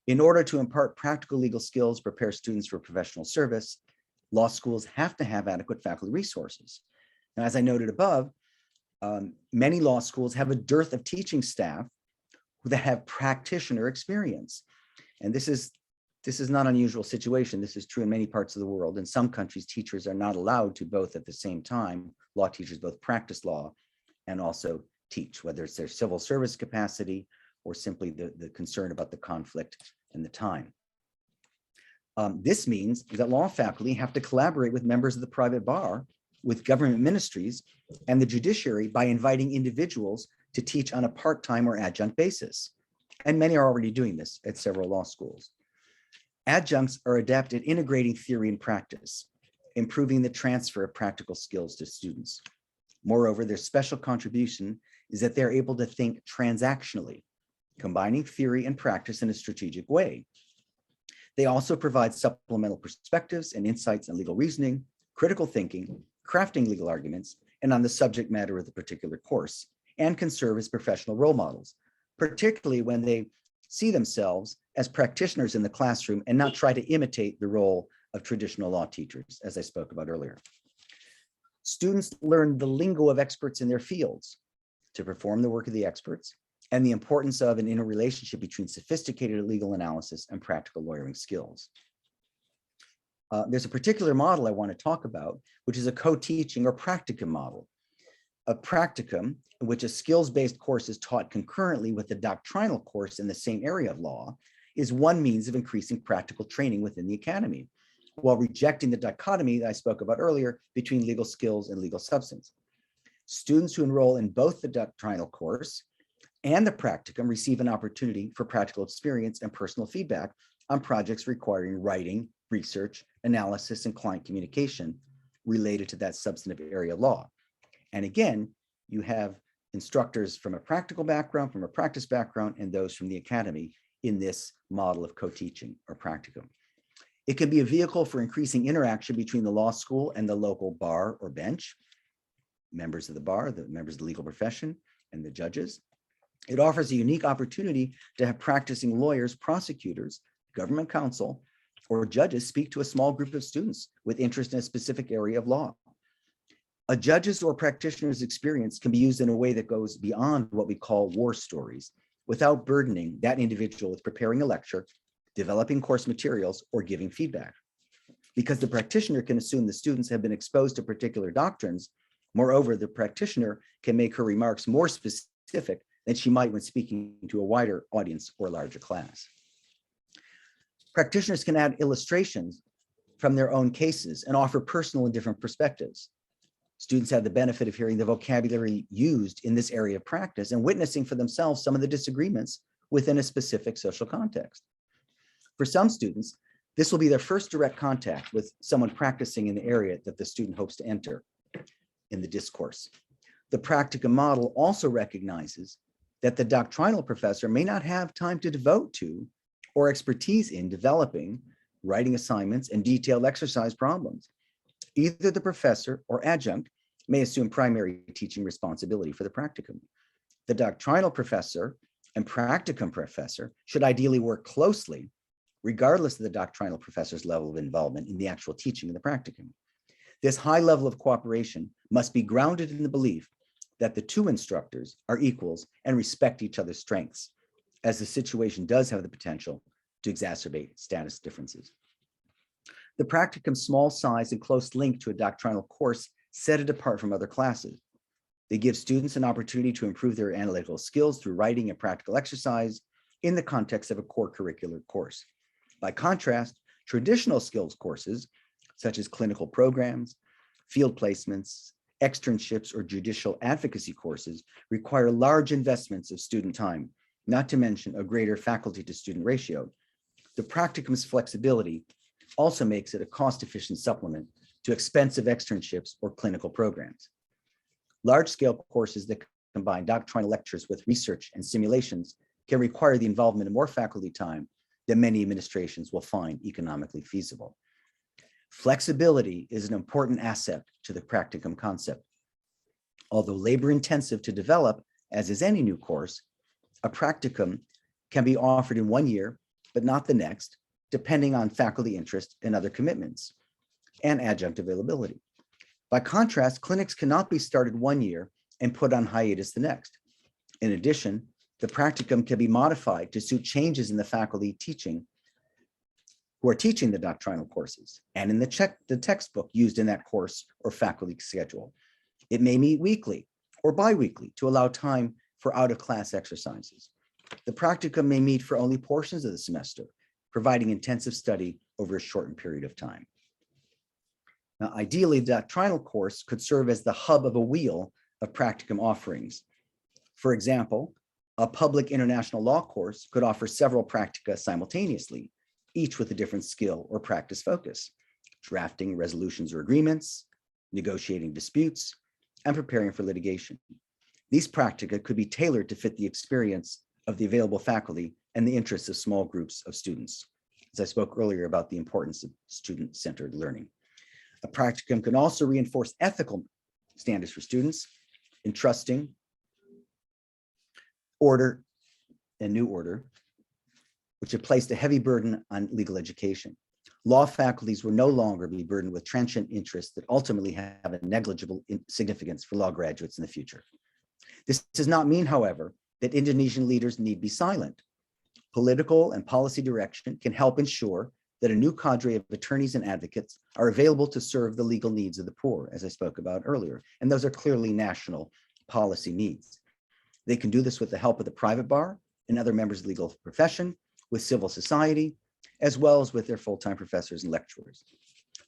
In order to impart practical legal skills, prepare students for professional service, law schools have to have adequate faculty resources. Now, as I noted above, many law schools have a dearth of teaching staff that have practitioner experience. And this is not an unusual situation. This is true in many parts of the world. In some countries, teachers are not allowed to both at the same time, law teachers both practice law and also teach, whether it's their civil service capacity or simply the concern about the conflict and the time. This means that law faculty have to collaborate with members of the private bar, with government ministries, and the judiciary by inviting individuals to teach on a part-time or adjunct basis. And many are already doing this at several law schools. Adjuncts are adept at integrating theory and practice, improving the transfer of practical skills to students. Moreover, their special contribution is that they're able to think transactionally, combining theory and practice in a strategic way. They also provide supplemental perspectives and insights on legal reasoning, critical thinking, crafting legal arguments, and on the subject matter of the particular course, and can serve as professional role models, particularly when they see themselves as practitioners in the classroom and not try to imitate the role of traditional law teachers, as I spoke about earlier. Students learn the lingo of experts in their fields to perform the work of the experts and the importance of an interrelationship between sophisticated legal analysis and practical lawyering skills. There's a particular model I want to talk about, which is a co-teaching or practicum model. A practicum in which a skills-based course is taught concurrently with the doctrinal course in the same area of law is one means of increasing practical training within the academy, while rejecting the dichotomy that I spoke about earlier between legal skills and legal substance. Students who enroll in both the doctrinal course and the practicum receive an opportunity for practical experience and personal feedback on projects requiring writing, research, analysis, and client communication related to that substantive area of law. And again, you have instructors from a practical background, from a practice background, and those from the academy in this model of co-teaching or practicum. It can be a vehicle for increasing interaction between the law school and the local bar or bench, members of the bar, the members of the legal profession, and the judges. It offers a unique opportunity to have practicing lawyers, prosecutors, government counsel, or judges speak to a small group of students with interest in a specific area of law. A judge's or practitioner's experience can be used in a way that goes beyond what we call war stories, without burdening that individual with preparing a lecture, developing course materials, or giving feedback. Because the practitioner can assume the students have been exposed to particular doctrines, moreover, the practitioner can make her remarks more specific than she might when speaking to a wider audience or larger class. Practitioners can add illustrations from their own cases and offer personal and different perspectives. Students have the benefit of hearing the vocabulary used in this area of practice and witnessing for themselves some of the disagreements within a specific social context. For some students, this will be their first direct contact with someone practicing in the area that the student hopes to enter in the discourse. The practicum model also recognizes that the doctrinal professor may not have time to devote to or expertise in developing writing assignments and detailed exercise problems. Either the professor or adjunct may assume primary teaching responsibility for the practicum. The doctrinal professor and practicum professor should ideally work closely, regardless of the doctrinal professor's level of involvement in the actual teaching of the practicum. This high level of cooperation must be grounded in the belief that the two instructors are equals and respect each other's strengths, as the situation does have the potential to exacerbate status differences. The practicum's small size and close link to a doctrinal course set it apart from other classes. They give students an opportunity to improve their analytical skills through writing and practical exercise in the context of a core curricular course. By contrast, traditional skills courses, such as clinical programs, field placements, externships, or judicial advocacy courses, require large investments of student time, not to mention a greater faculty to student ratio. The practicum's flexibility also makes it a cost-efficient supplement to expensive externships or clinical programs. Large-scale courses that combine doctrinal lectures with research and simulations can require the involvement of more faculty time than many administrations will find economically feasible. Flexibility is an important asset to the practicum concept. Although labor-intensive to develop, as is any new course, a practicum can be offered in 1 year, but not the next, depending on faculty interest and other commitments and adjunct availability. By contrast, clinics cannot be started 1 year and put on hiatus the next. In addition, the practicum can be modified to suit changes in the faculty who are teaching the doctrinal courses and in the textbook used in that course or faculty schedule. It may meet weekly or bi-weekly to allow time for out-of-class exercises. The practicum may meet for only portions of the semester, providing intensive study over a shortened period of time. Now, ideally, the doctrinal course could serve as the hub of a wheel of practicum offerings. For example, a public international law course could offer several practica simultaneously, each with a different skill or practice focus: drafting resolutions or agreements, negotiating disputes, and preparing for litigation. These practica could be tailored to fit the experience of the available faculty and the interests of small groups of students, as I spoke earlier about the importance of student-centered learning. A practicum can also reinforce ethical standards for students, entrusting order and new order, which had placed a heavy burden on legal education. Law faculties will no longer be burdened with transient interests that ultimately have a negligible significance for law graduates in the future. This does not mean, however, that Indonesian leaders need be silent. Political and policy direction can help ensure that a new cadre of attorneys and advocates are available to serve the legal needs of the poor, as I spoke about earlier, and those are clearly national policy needs. They can do this with the help of the private bar and other members of the legal profession, with civil society, as well as with their full-time professors and lecturers.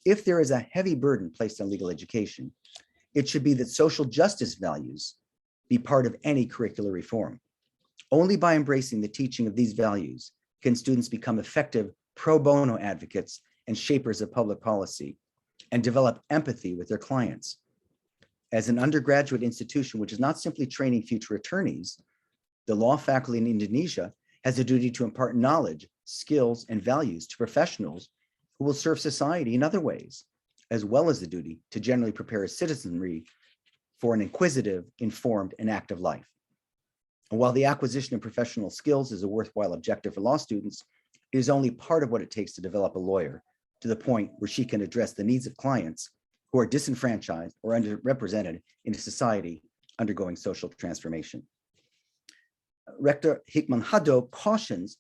If there is a heavy burden placed on legal education, it should be that social justice values be part of any curricular reform. Only by embracing the teaching of these values can students become effective pro bono advocates and shapers of public policy and develop empathy with their clients. As an undergraduate institution, which is not simply training future attorneys, the law faculty in Indonesia has a duty to impart knowledge, skills, and values to professionals who will serve society in other ways, as well as the duty to generally prepare a citizenry for an inquisitive, informed, and active life. And while the acquisition of professional skills is a worthwhile objective for law students, it is only part of what it takes to develop a lawyer to the point where she can address the needs of clients who are disenfranchised or underrepresented in a society undergoing social transformation. Rector Hikmanhado cautions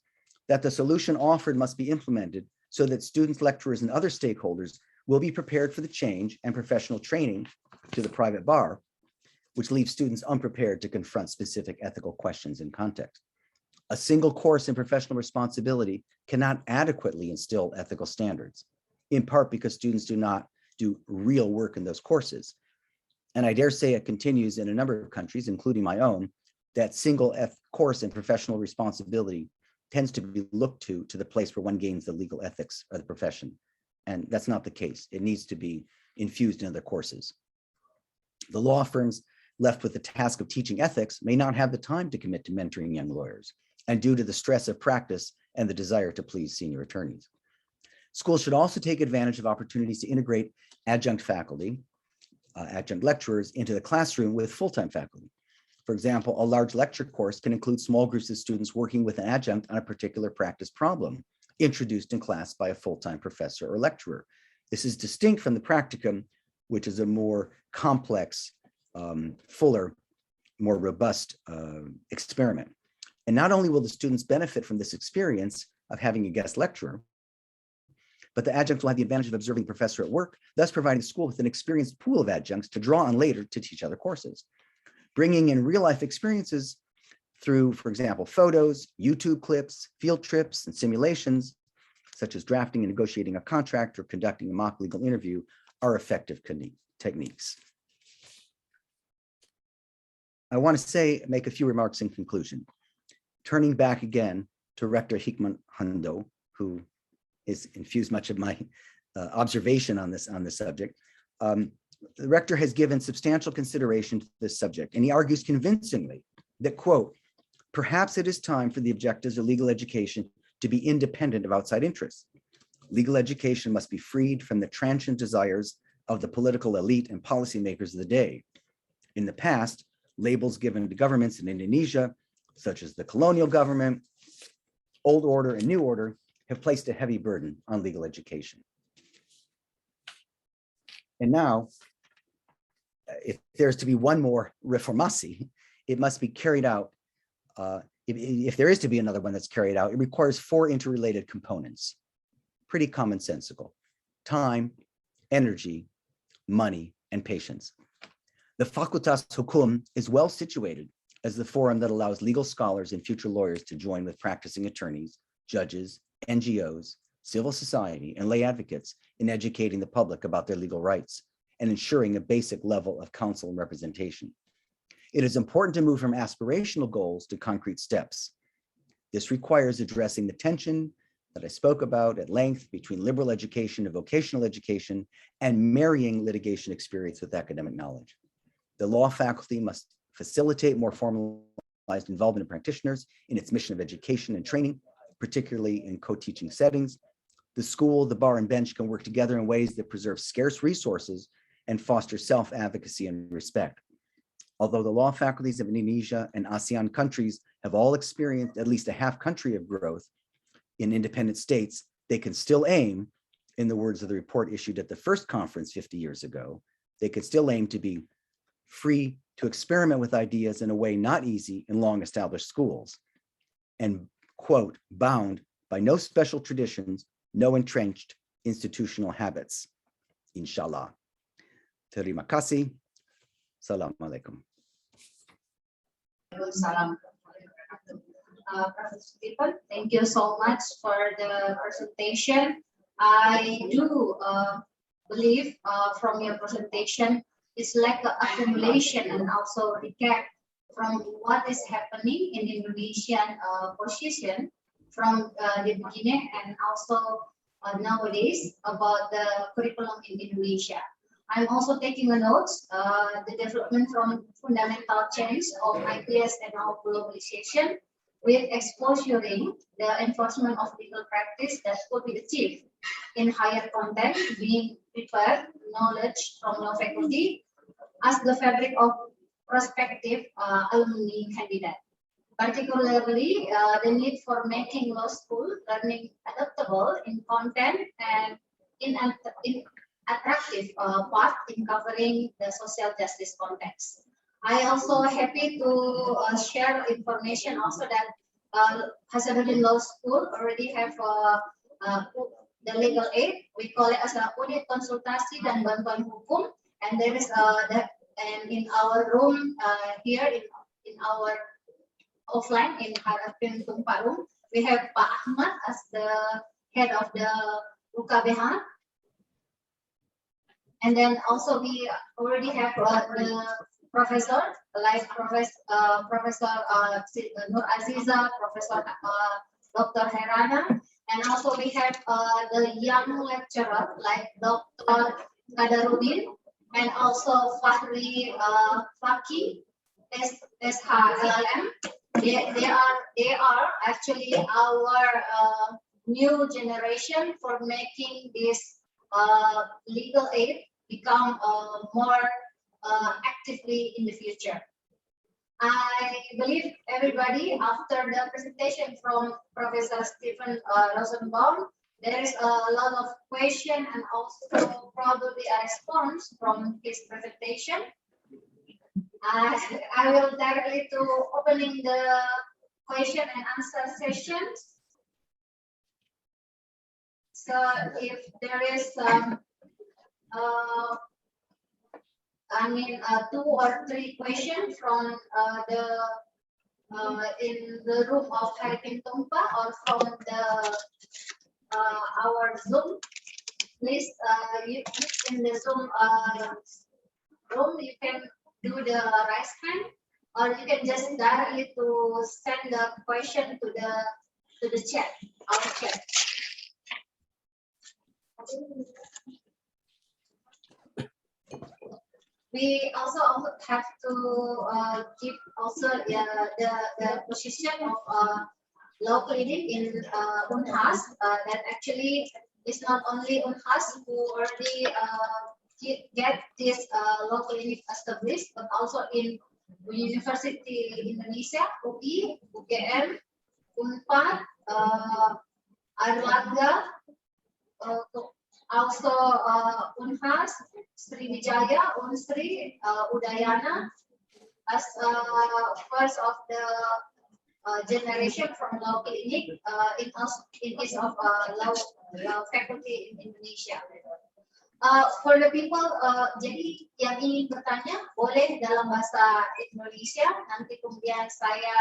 that the solution offered must be implemented so that students, lecturers, and other stakeholders will be prepared for the change and professional training to the private bar, which leaves students unprepared to confront specific ethical questions in context. A single course in professional responsibility cannot adequately instill ethical standards, in part because students do not do real work in those courses. And I dare say it continues in a number of countries, including my own, that single course in professional responsibility tends to be looked to the place where one gains the legal ethics of the profession. And that's not the case. It needs to be infused in other courses. The law firms left with the task of teaching ethics may not have the time to commit to mentoring young lawyers, and due to the stress of practice and the desire to please senior attorneys. Schools should also take advantage of opportunities to integrate adjunct faculty, adjunct lecturers into the classroom with full-time faculty. For example, a large lecture course can include small groups of students working with an adjunct on a particular practice problem, introduced in class by a full-time professor or lecturer. This is distinct from the practicum, which is a more complex, fuller, more robust experiment. And not only will the students benefit from this experience of having a guest lecturer, but the adjuncts will have the advantage of observing the professor at work, thus providing the school with an experienced pool of adjuncts to draw on later to teach other courses. Bringing in real-life experiences through, for example, photos, YouTube clips, field trips, and simulations, such as drafting and negotiating a contract or conducting a mock legal interview, are effective techniques. I want to make a few remarks in conclusion. Turning back again to Rector Hikmanhado, who has infused much of my observation on this subject. The rector has given substantial consideration to this subject, and he argues convincingly that, quote, perhaps it is time for the objectives of legal education to be independent of outside interests. Legal education must be freed from the transient desires of the political elite and policymakers of the day. In the past, labels given to governments in Indonesia, such as the colonial government, old order, and new order, have placed a heavy burden on legal education. And now, if there's to be one more reformasi, it must be carried out. If there is to be another one that's carried out, it requires 4 interrelated components. Pretty commonsensical: time, energy, money, and patience. The Fakultas Hukum is well situated as the forum that allows legal scholars and future lawyers to join with practicing attorneys, judges, NGOs, civil society, and lay advocates in educating the public about their legal rights and ensuring a basic level of counsel and representation. It is important to move from aspirational goals to concrete steps. This requires addressing the tension that I spoke about at length between liberal education and vocational education and marrying litigation experience with academic knowledge. The law faculty must facilitate more formalized involvement of practitioners in its mission of education and training, particularly in co-teaching settings. The school, the bar, and bench can work together in ways that preserve scarce resources and foster self-advocacy and respect. Although the law faculties of Indonesia and ASEAN countries have all experienced at least a half country of growth in independent states, they can still aim, in the words of the report issued at the first conference 50 years ago, they could still aim to be free to experiment with ideas in a way not easy in long-established schools, and, quote, bound by no special traditions, no entrenched institutional habits, inshallah. Terima kasih. Assalamualaikum. Professor Stephen, thank you so much for the presentation. I do believe from your presentation, it's like an accumulation and also recap from what is happening in Indonesian position from the beginning and also nowadays about the curriculum in Indonesia. I'm also taking a note the development from fundamental change of ideas and our globalization with exposuring the enforcement of legal practice that could be achieved in higher content, being prepared knowledge from law faculty as the fabric of prospective alumni candidate. Particularly, the need for making law school learning adaptable in content and in attractive part in covering the social justice context. I also happy to share information also that Hasanuddin Law School already have the legal aid. We call it as a unit konsultasi dan bantuan hukum, and there is that, and in our room here in our offline in Harapin Tumpa room, we have Pak Ahmad as the head of the UKBH. And then also we already have the professor, like Professor Nur Aziza, Professor Dr. Herana, and also we have the young lecturer like Dr. Kadarudin, and also Fahri Faki, SHLM. They are actually our new generation for making this legal aid become more actively in the future. I believe everybody, after the presentation from Professor Stephen Rosenbaum, there is a lot of question and also probably a response from his presentation. I will directly to opening the question and answer sessions. So if there is two or three questions from in the room of Haripin Tumpa or from the our Zoom, please you in the Zoom room you can do the raise hand, or you can just directly to send the question to the chat, our chat. We also have to give also the position of law clinic in Unhas that actually is not only Unhas who already get this law clinic established, but also in University Indonesia, UI, UGM, Unpad, Airlangga, also Unhas, Sriwijaya, Unsri, Udayana, as first of the generation from law clinic in case of law faculty in Indonesia. For the people, jadi yang ingin bertanya boleh dalam bahasa Indonesia, nanti kemudian saya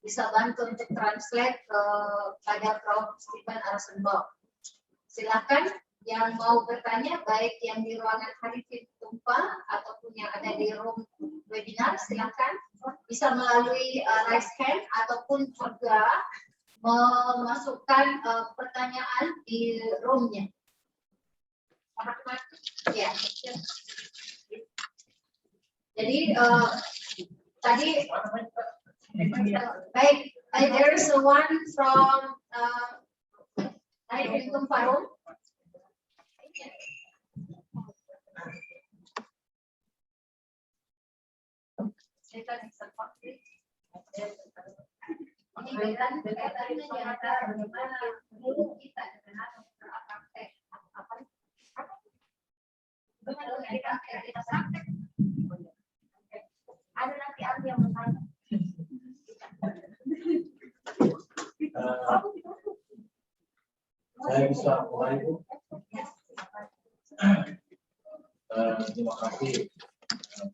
bisa bantu untuk translate pada Prof. Stephen Rosenbaum. Silakan yang mau bertanya, baik yang di ruangan Haripin Tumpa ataupun yang ada di room webinar, silakan bisa melalui raise hand ataupun juga memasukkan pertanyaan di roomnya. Ya. Jadi tadi baik, there is one from Haripin Tumpa room. Saya bisa mulai, Bu. Terima kasih,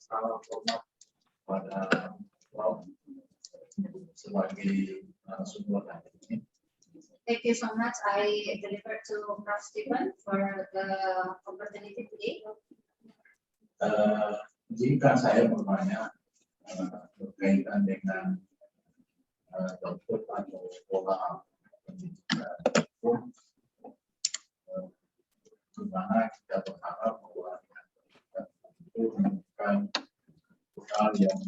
salam hormat pada Prof sebagai sumber hari ini. Thank you so much. I deliver to Prof. Stephen for the opportunity today. Jika saya bertanya berkaitan dengan output atau pola pendidikan hukum, di mana kita berharap bahwa itu menemukan bekal yang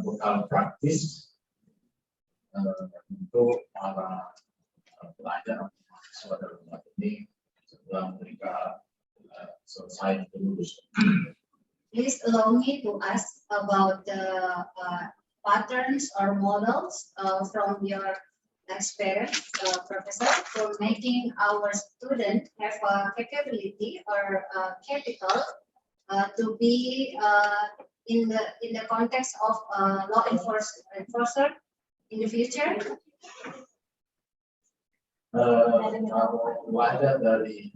bekal praktis untuk para pelajar mahasiswa dalam hal ini setelah mereka selesai lulus. Please allow me to ask about the patterns or models from your experience, Professor, for making our student have a capability or capital to be in the context of law enforcer in the future. Kalau belajar dari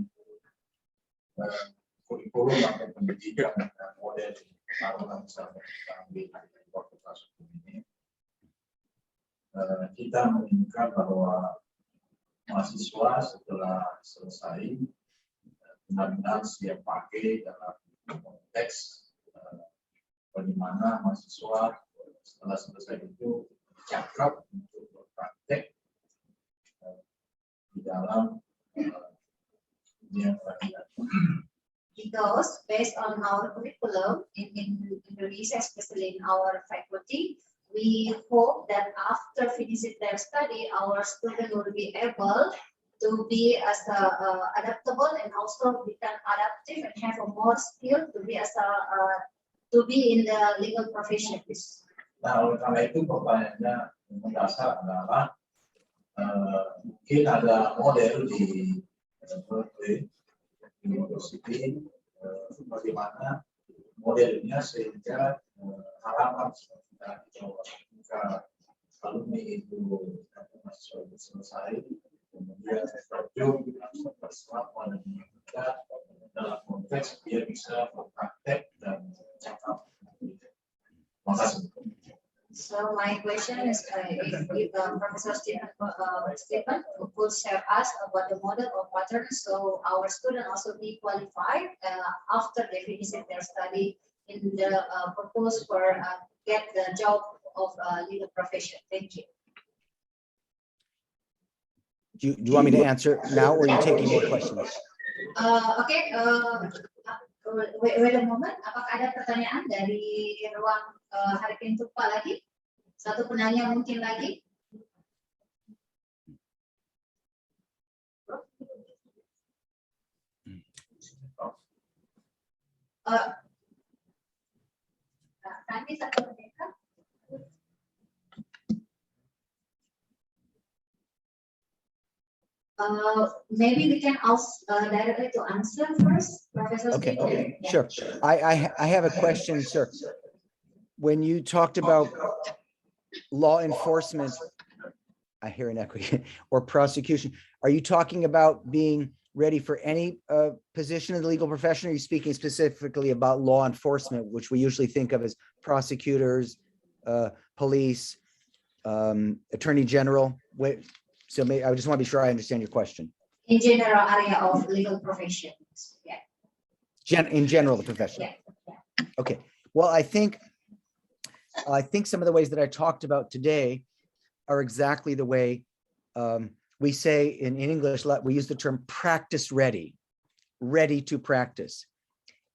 kurikulum atau pendidikan model taruhan misalnya di Fakultas Hukum ini, kita menginginkan bahwa mahasiswa setelah selesai benar-benar siap pakai dalam konteks di mana mahasiswa setelah selesai itu cakap untuk berpraktek di dalam dunia peradilan. Because based on our curriculum in Indonesia, especially in our faculty, we hope that after finishing their study, our student will be able to be as adaptable and also become adaptive and have a more skill to be as to be in the legal professions. Nah, oleh karena itu pertanyaannya mendasar adalah mungkin ada model di Berkeley University bagaimana modelnya sehingga harapan kita jika alumni itu mahasiswa itu selesai kemudian terjun bersama pada mereka dalam konteks dia bisa berpraktek dan cakap. Makasih. So my question is, if Professor Stephen could share us about the model or pattern, so our students also be qualified after they finish their study in the purpose for get the job of legal profession. Thank you. Do you want me to answer now, or are you taking more questions? Okay, wait a moment. Apakah ada pertanyaan dari ruang Harikin Tupa lagi? Satu penanya mungkin lagi. Tadi satu penanya. Maybe we can ask directly to answer first, Professor. Okay, Stephen. sure. I have a question, sir. When you talked about law enforcement, I hear an echo, or prosecution, are you talking about being ready for any position in the legal profession? Or are you speaking specifically about law enforcement, which we usually think of as prosecutors, police, attorney general? So I just want to be sure I understand your question. In general area of legal professions. Yeah. In general, the profession. Yeah. Okay. Well, I think some of the ways that I talked about today are exactly the way we say in English, we use the term practice ready to practice.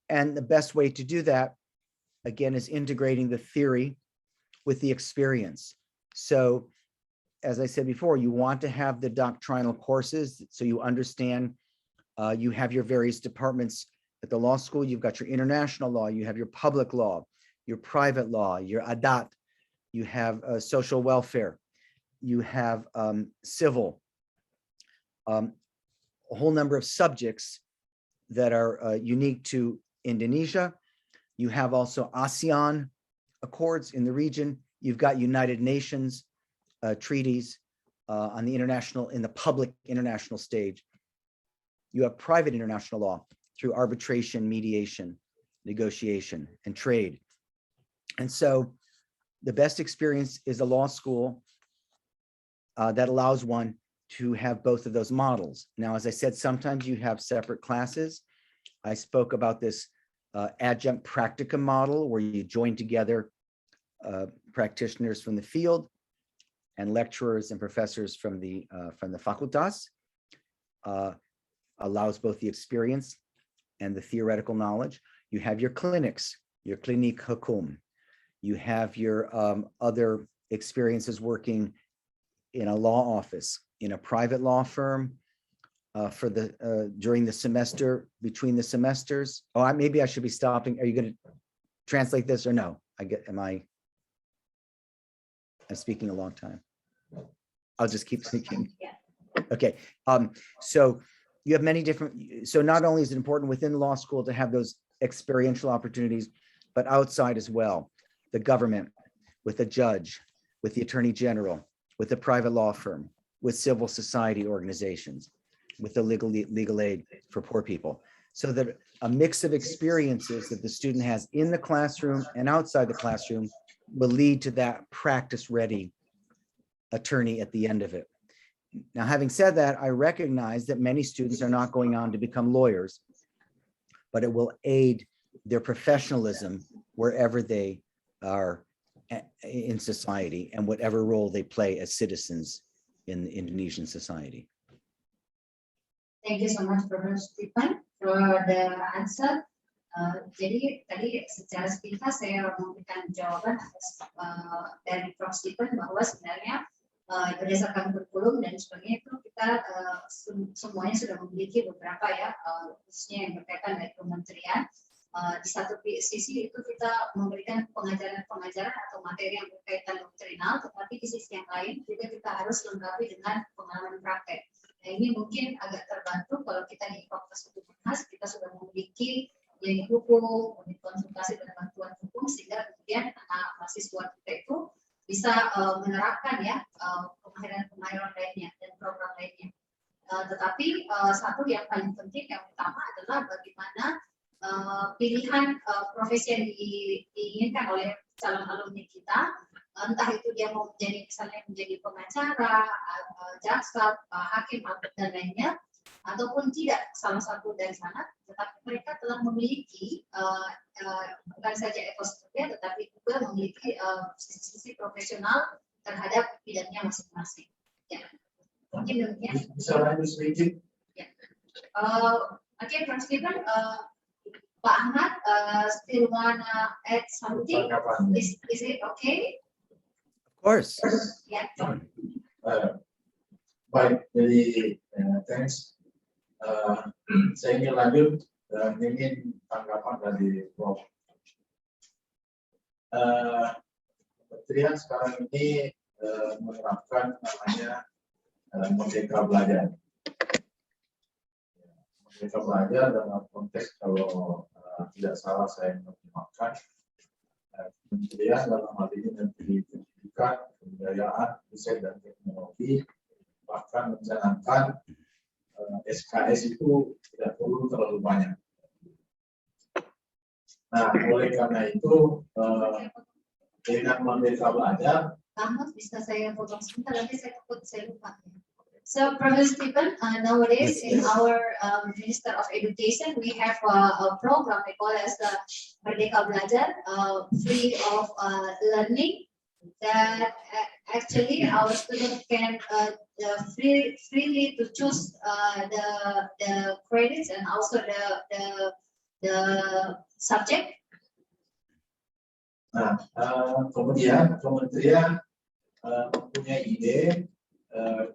And the best way to do that, again, is integrating the theory with the experience. So as I said before, you want to have the doctrinal courses so you understand, you have your various departments at the law school. You've got your international law, you have your public law, your private law, your adat, you have social welfare, you have civil, a whole number of subjects that are unique to Indonesia. You have also ASEAN accords in the region. You've got United Nations treaties on the international, in the public international stage. You have private international law through arbitration, mediation, negotiation, and trade. And so the best experience is a law school that allows one to have both of those models. Now, as I said, sometimes you have separate classes. I spoke about this adjunct practicum model where you join together practitioners from the field and lecturers and professors from the facultas. Allows both the experience and the theoretical knowledge. You have your clinics, your Klinik Hukum. You have your other experiences working in a law office, in a private law firm, for the during the semester, between the semesters. Oh, maybe I should be stopping. Are you going to translate this or no? I'm speaking a long time. I'll just keep speaking. Okay. So you have many different, so not only is it important within law school to have those experiential opportunities, but outside as well. The government, with a judge, with the attorney general, with the private law firm, with civil society organizations, with the legal aid for poor people. So that a mix of experiences that the student has in the classroom and outside the classroom will lead to that practice-ready attorney at the end of it. Now, having said that, I recognize that many students are not going on to become lawyers, but it will aid their professionalism wherever they are in society and whatever role they play as citizens in the Indonesian society. Thank you so much, Professor Stephen, for the answer. Jadi tadi secara sepintas saya memberikan jawaban atas dari Prof. Stephen bahwa sebenarnya berdasarkan kurikulum dan sebagainya itu kita semuanya sudah memiliki beberapa ya, khususnya yang berkaitan dengan kementerian. Di satu sisi itu kita memberikan pengajaran atau materi yang berkaitan doktrinal, tetapi di sisi yang lain juga kita harus lengkapi dengan pengalaman praktek. Nah, ini mungkin agak terbantu kalau kita di Fakultas Hukum Unhas kita sudah memiliki unit hukum, unit konsultasi dan bantuan hukum, sehingga kemudian anak mahasiswa kita itu bisa menerapkan ya kemahiran lainnya dan program lainnya. Tetapi satu yang paling penting, yang utama adalah bagaimana pilihan profesi yang diinginkan oleh calon alumni kita, entah itu dia mau menjadi misalnya menjadi pengacara, jaksa, hakim dan lainnya, ataupun tidak salah satu dari sana, tetapi mereka telah memiliki bukan saja etos kerja, tetapi juga memiliki sisi profesional terhadap bidangnya masing-masing. Ya, mungkin demikian. Bisa lanjut sedikit. Ya. Oke, Prof. Stephen, Pak Ahmad, still wanna add something? Is it okay? Of course. Yeah. Baik, jadi thanks. Saya ingin lanjut dan ingin tanggapan dari Prof. Kementerian sekarang ini menerapkan namanya Merdeka Belajar. Merdeka Belajar dalam konteks kalau tidak salah saya menerjemahkan, Kementerian dalam hal ini Menteri Pendidikan, Kebudayaan, Riset dan Teknologi bahkan mencanangkan SKS itu tidak perlu terlalu banyak. Nah, oleh karena itu dengan Merdeka Belajar. Ahmad, bisa saya potong sebentar, nanti saya takut saya lupa. So, Professor Stephen, nowadays in our Minister of Education, we have a program we call as the Merdeka Belajar, free of learning, that actually our students can freely to choose the credits and also the subject. Nah, kemudian kementerian mempunyai ide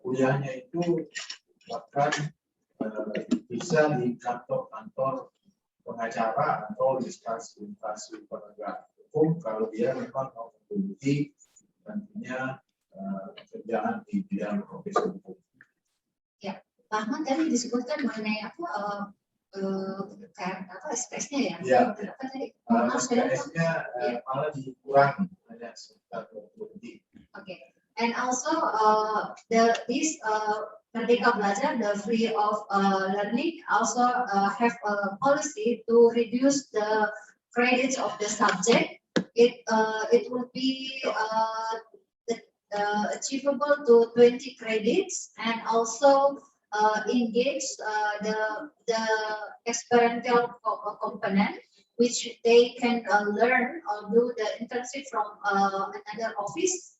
kuliahnya itu bahkan bisa di kantor-kantor pengacara atau instansi penegak hukum kalau dia memang mau menggeluti nantinya pekerjaan di bidang profesi hukum. Ya, Pak Ahmad tadi disebutkan mengenai apa SKS-nya ya? Ya, apa tadi? SKS-nya malah dikurangi hanya sekitar 20 lebih. Okay. And also this Merdeka Belajar, the free of learning, also have a policy to reduce the credits of the subject. It will be achievable to 20 credits, and also engage the experiential component which they can learn or do the internship from another office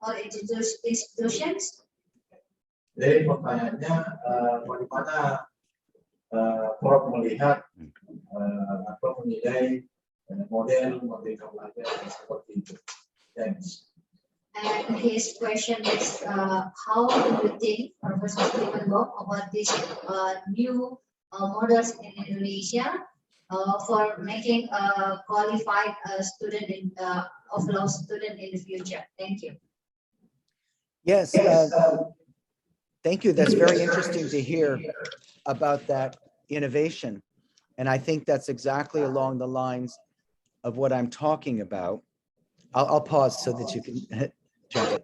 or institutions? Jadi pertanyaannya, bagaimana Prof melihat atau menilai model merdeka belajar yang seperti itu? Thanks. And his question is, how do you think, Professor Stephen Bob, about this new models in Indonesia for making a qualified student of law student in the future? Thank you. Yes, thank you. That's very interesting to hear about that innovation. And I think that's exactly along the lines of what I'm talking about. I'll pause so that you can jump in.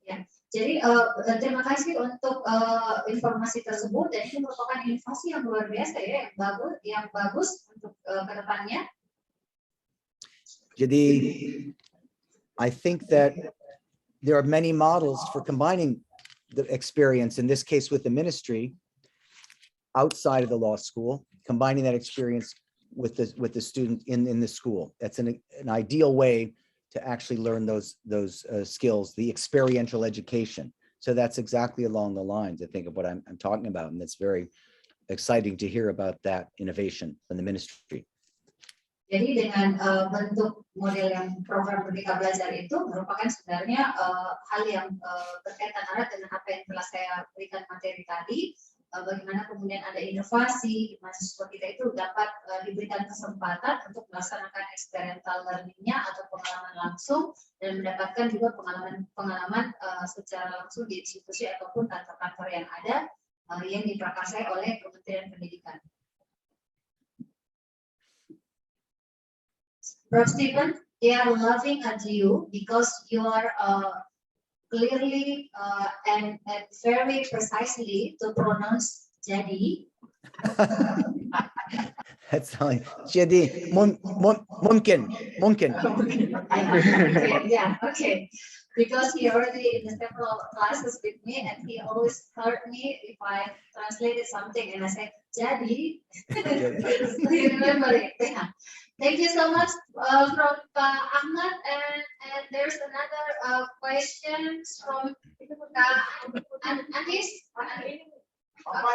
Ya, jadi terima kasih untuk informasi tersebut, dan itu merupakan inovasi yang luar biasa ya, yang bagus untuk kedepannya. Jadi, I think that there are many models for combining the experience, in this case with the ministry, outside of the law school, combining that experience with the student in the school. That's an ideal way to actually learn those skills, the experiential education. So that's exactly along the lines, I think, of what I'm talking about. And it's very exciting to hear about that innovation from the ministry. Jadi dengan bentuk model yang program Merdeka Belajar itu merupakan sebenarnya hal yang berkaitan erat dengan apa yang telah saya berikan materi tadi, bagaimana kemudian ada inovasi, mahasiswa kita itu dapat diberikan kesempatan untuk melaksanakan experiential learning-nya atau pengalaman langsung, dan mendapatkan juga pengalaman secara langsung di institusi ataupun kantor-kantor yang ada yang diprakarsai oleh Kementerian Pendidikan. Prof. Stephen, they are laughing at you because you are clearly and very precisely to pronounce jadi. That's like jadi mungkin. Yeah, okay. Because he already in several classes with me, and he always heard me if I translated something and I said jadi. So you remember it. Yeah. Thank you so much from Ahmad, and there's another question from Anis. Farid. Okay.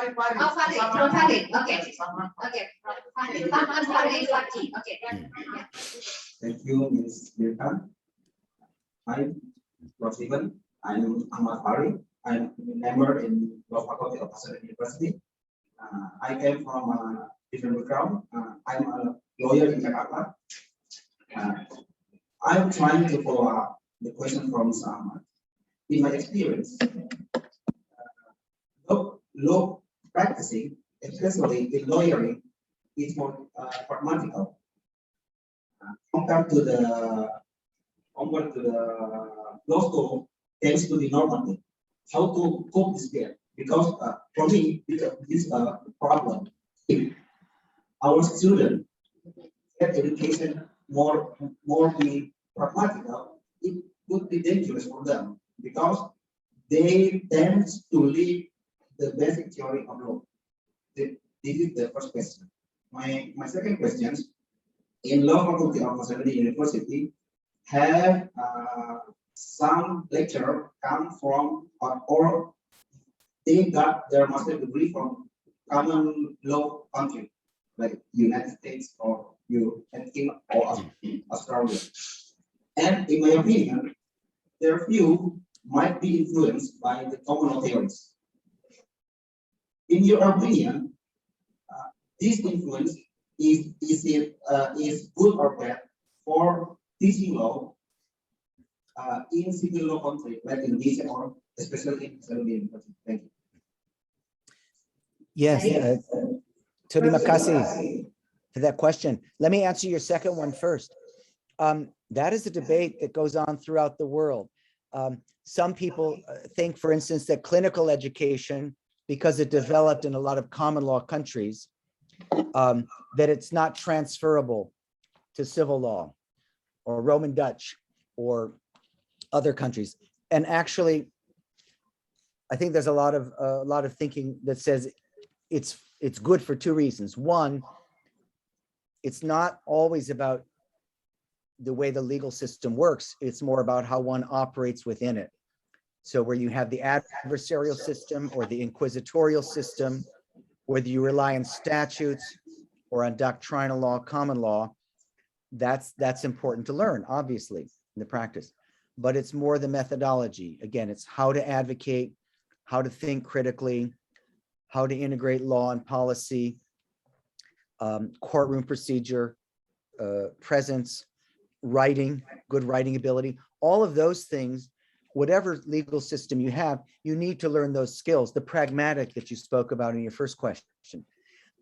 Farid. Okay. Thank you, Ms. Birkan. Hi, Prof. Stephen. I'm Ahmad Farid. I'm a member in Law Faculty of Pasadena University. I came from a different background. I'm a lawyer in Jakarta. I'm trying to follow up the question from Ahmad. In my experience, law practicing, especially in lawyering, is more pragmatical compared to the law school tends to be normative. How to cope this gap? Because for me, this is a problem. If our students get education more be pragmatical, it would be dangerous for them because they tend to leave the basic theory of law. This is the first question. My second question, in Law Faculty of Pasadena University, have some lecturer come from or they got their master's degree from common law country like United States or United Kingdom or Australia. And in my opinion, their view might be influenced by the common law theories. In your opinion, this influence is good or bad for teaching law in civil law country like Indonesia or especially in Indonesia? Thank you. Yes, terima kasih for that question. Let me answer your second one first. That is a debate that goes on throughout the world. Some people think, for instance, that clinical education, because it developed in a lot of common law countries, that it's not transferable to civil law or Roman Dutch or other countries. And actually, I think there's a lot of thinking that says it's good for two reasons. One, it's not always about the way the legal system works. It's more about how one operates within it. So where you have the adversarial system or the inquisitorial system, whether you rely on statutes or on doctrinal law, common law, that's important to learn, obviously, in the practice. But it's more the methodology. Again, it's how to advocate, how to think critically, how to integrate law and policy, courtroom procedure, presence, writing, good writing ability, all of those things. Whatever legal system you have, you need to learn those skills, the pragmatic that you spoke about in your first question.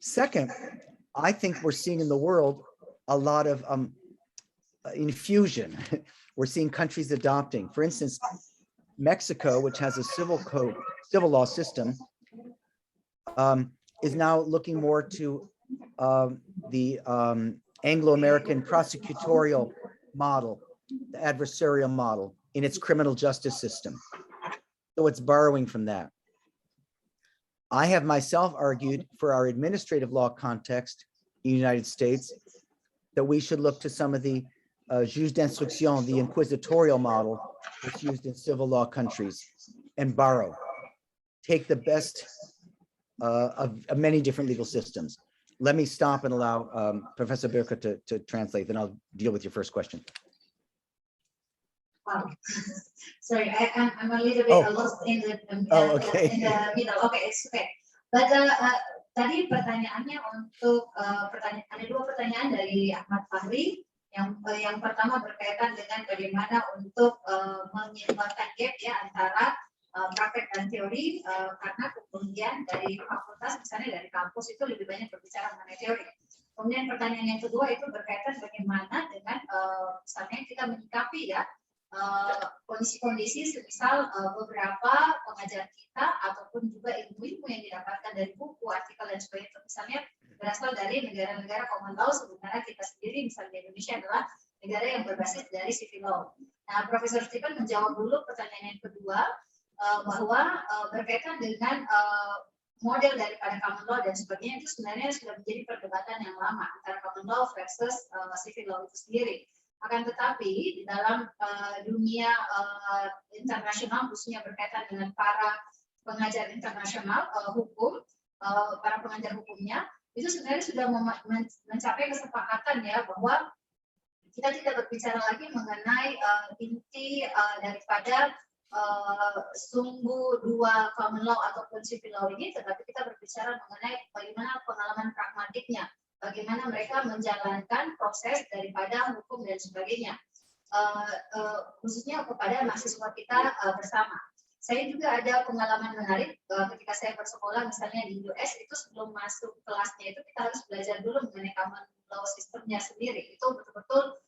Second, I think we're seeing in the world a lot of infusion. We're seeing countries adopting. For instance, Mexico, which has a civil law system, is now looking more to the Anglo-American prosecutorial model, the adversarial model in its criminal justice system. So it's borrowing from that. I have myself argued for our administrative law context in the United States that we should look to some of the juge d'instruction, the inquisitorial model that's used in civil law countries, and borrow, take the best of many different legal systems. Let me stop and allow Professor Birka to translate, then I'll deal with your first question. Wow. Sorry, I'm a little bit lost in the in the middle. Okay, it's okay. But tadi pertanyaannya untuk ada dua pertanyaan dari Ahmad Fahri. Yang pertama berkaitan dengan bagaimana untuk menyeimbangkan gap ya antara praktek dan teori, karena kemudian dari fakultas misalnya dari kampus itu lebih banyak berbicara mengenai teori. Kemudian pertanyaan yang kedua itu berkaitan bagaimana dengan misalnya kita menyikapi ya kondisi-kondisi semisal beberapa pengajar kita ataupun juga ilmu-ilmu yang didapatkan dari buku, artikel dan sebagainya itu misalnya berasal dari negara-negara common law, sementara kita sendiri misalnya Indonesia adalah negara yang berbasis dari civil law. Nah, Profesor Stephen menjawab dulu pertanyaan yang kedua bahwa berkaitan dengan model daripada common law dan sebagainya itu sebenarnya sudah menjadi perdebatan yang lama antara common law versus civil law itu sendiri. Akan tetapi di dalam dunia internasional khususnya berkaitan dengan para pengajar internasional hukum, para pengajar hukumnya itu sebenarnya sudah mencapai kesepakatan ya bahwa kita tidak berbicara lagi mengenai inti daripada sumbu dua common law ataupun civil law ini, tetapi kita berbicara mengenai bagaimana pengalaman pragmatiknya, bagaimana mereka menjalankan proses daripada hukum dan sebagainya, khususnya kepada mahasiswa kita bersama. Saya juga ada pengalaman menarik ketika saya bersekolah misalnya di US itu sebelum masuk kelasnya itu kita harus belajar dulu mengenai common law sistemnya sendiri. Itu betul-betul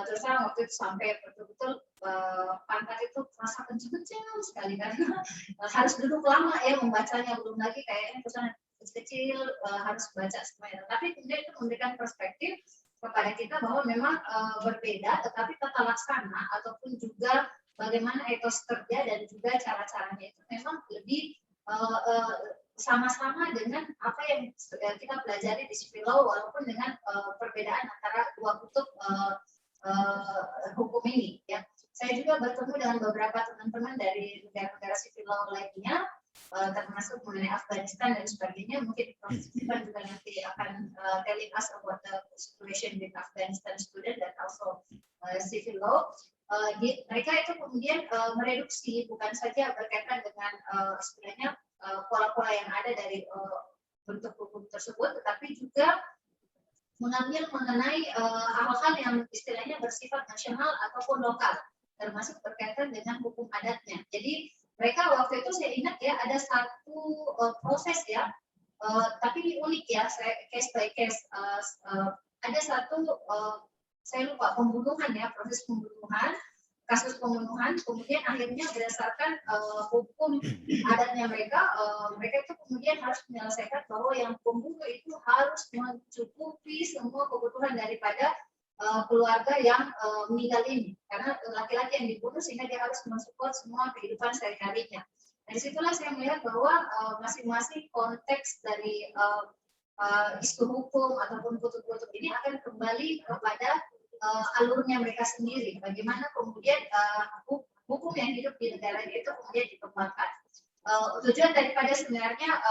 terus terang waktu itu sampai betul-betul pantat itu terasa kencang sekali karena harus duduk lama ya membacanya, belum lagi kayaknya perusahaan kecil harus baca semuanya. Tapi kemudian itu memberikan perspektif kepada kita bahwa memang berbeda, tetapi tata laksana ataupun juga bagaimana etos kerja dan juga cara-caranya itu memang lebih sama-sama dengan apa yang kita pelajari di civil law, walaupun dengan perbedaan antara dua kutub hukum ini. Ya, saya juga bertemu dengan beberapa teman-teman dari negara-negara civil law lainnya, termasuk mengenai Afghanistan dan sebagainya. Mungkin Profesor Stephen juga nanti akan telling us about the situation with Afghanistan student dan also civil law. Mereka itu kemudian mereduksi bukan saja berkaitan dengan sebenarnya pola-pola yang ada dari bentuk hukum tersebut, tetapi juga mengambil mengenai hal-hal yang istilahnya bersifat nasional ataupun lokal, termasuk berkaitan dengan hukum adatnya. Jadi mereka waktu itu saya ingat ya ada satu proses ya, tapi ini unik ya, saya case by case. Ada satu saya lupa pembunuhan ya, proses pembunuhan, kasus pembunuhan, kemudian akhirnya berdasarkan hukum adatnya mereka itu kemudian harus menyelesaikan bahwa yang pembunuh itu harus mencukupi semua kebutuhan daripada keluarga yang meninggal ini, karena laki-laki yang dibunuh sehingga dia harus mensupport semua kehidupan sehari-harinya. Dari situlah saya melihat bahwa masing-masing konteks dari isu hukum ataupun kutub-kutub ini akan kembali kepada alurnya mereka sendiri. Bagaimana kemudian hukum yang hidup di negara itu kemudian dikembangkan. Tujuan daripada sebenarnya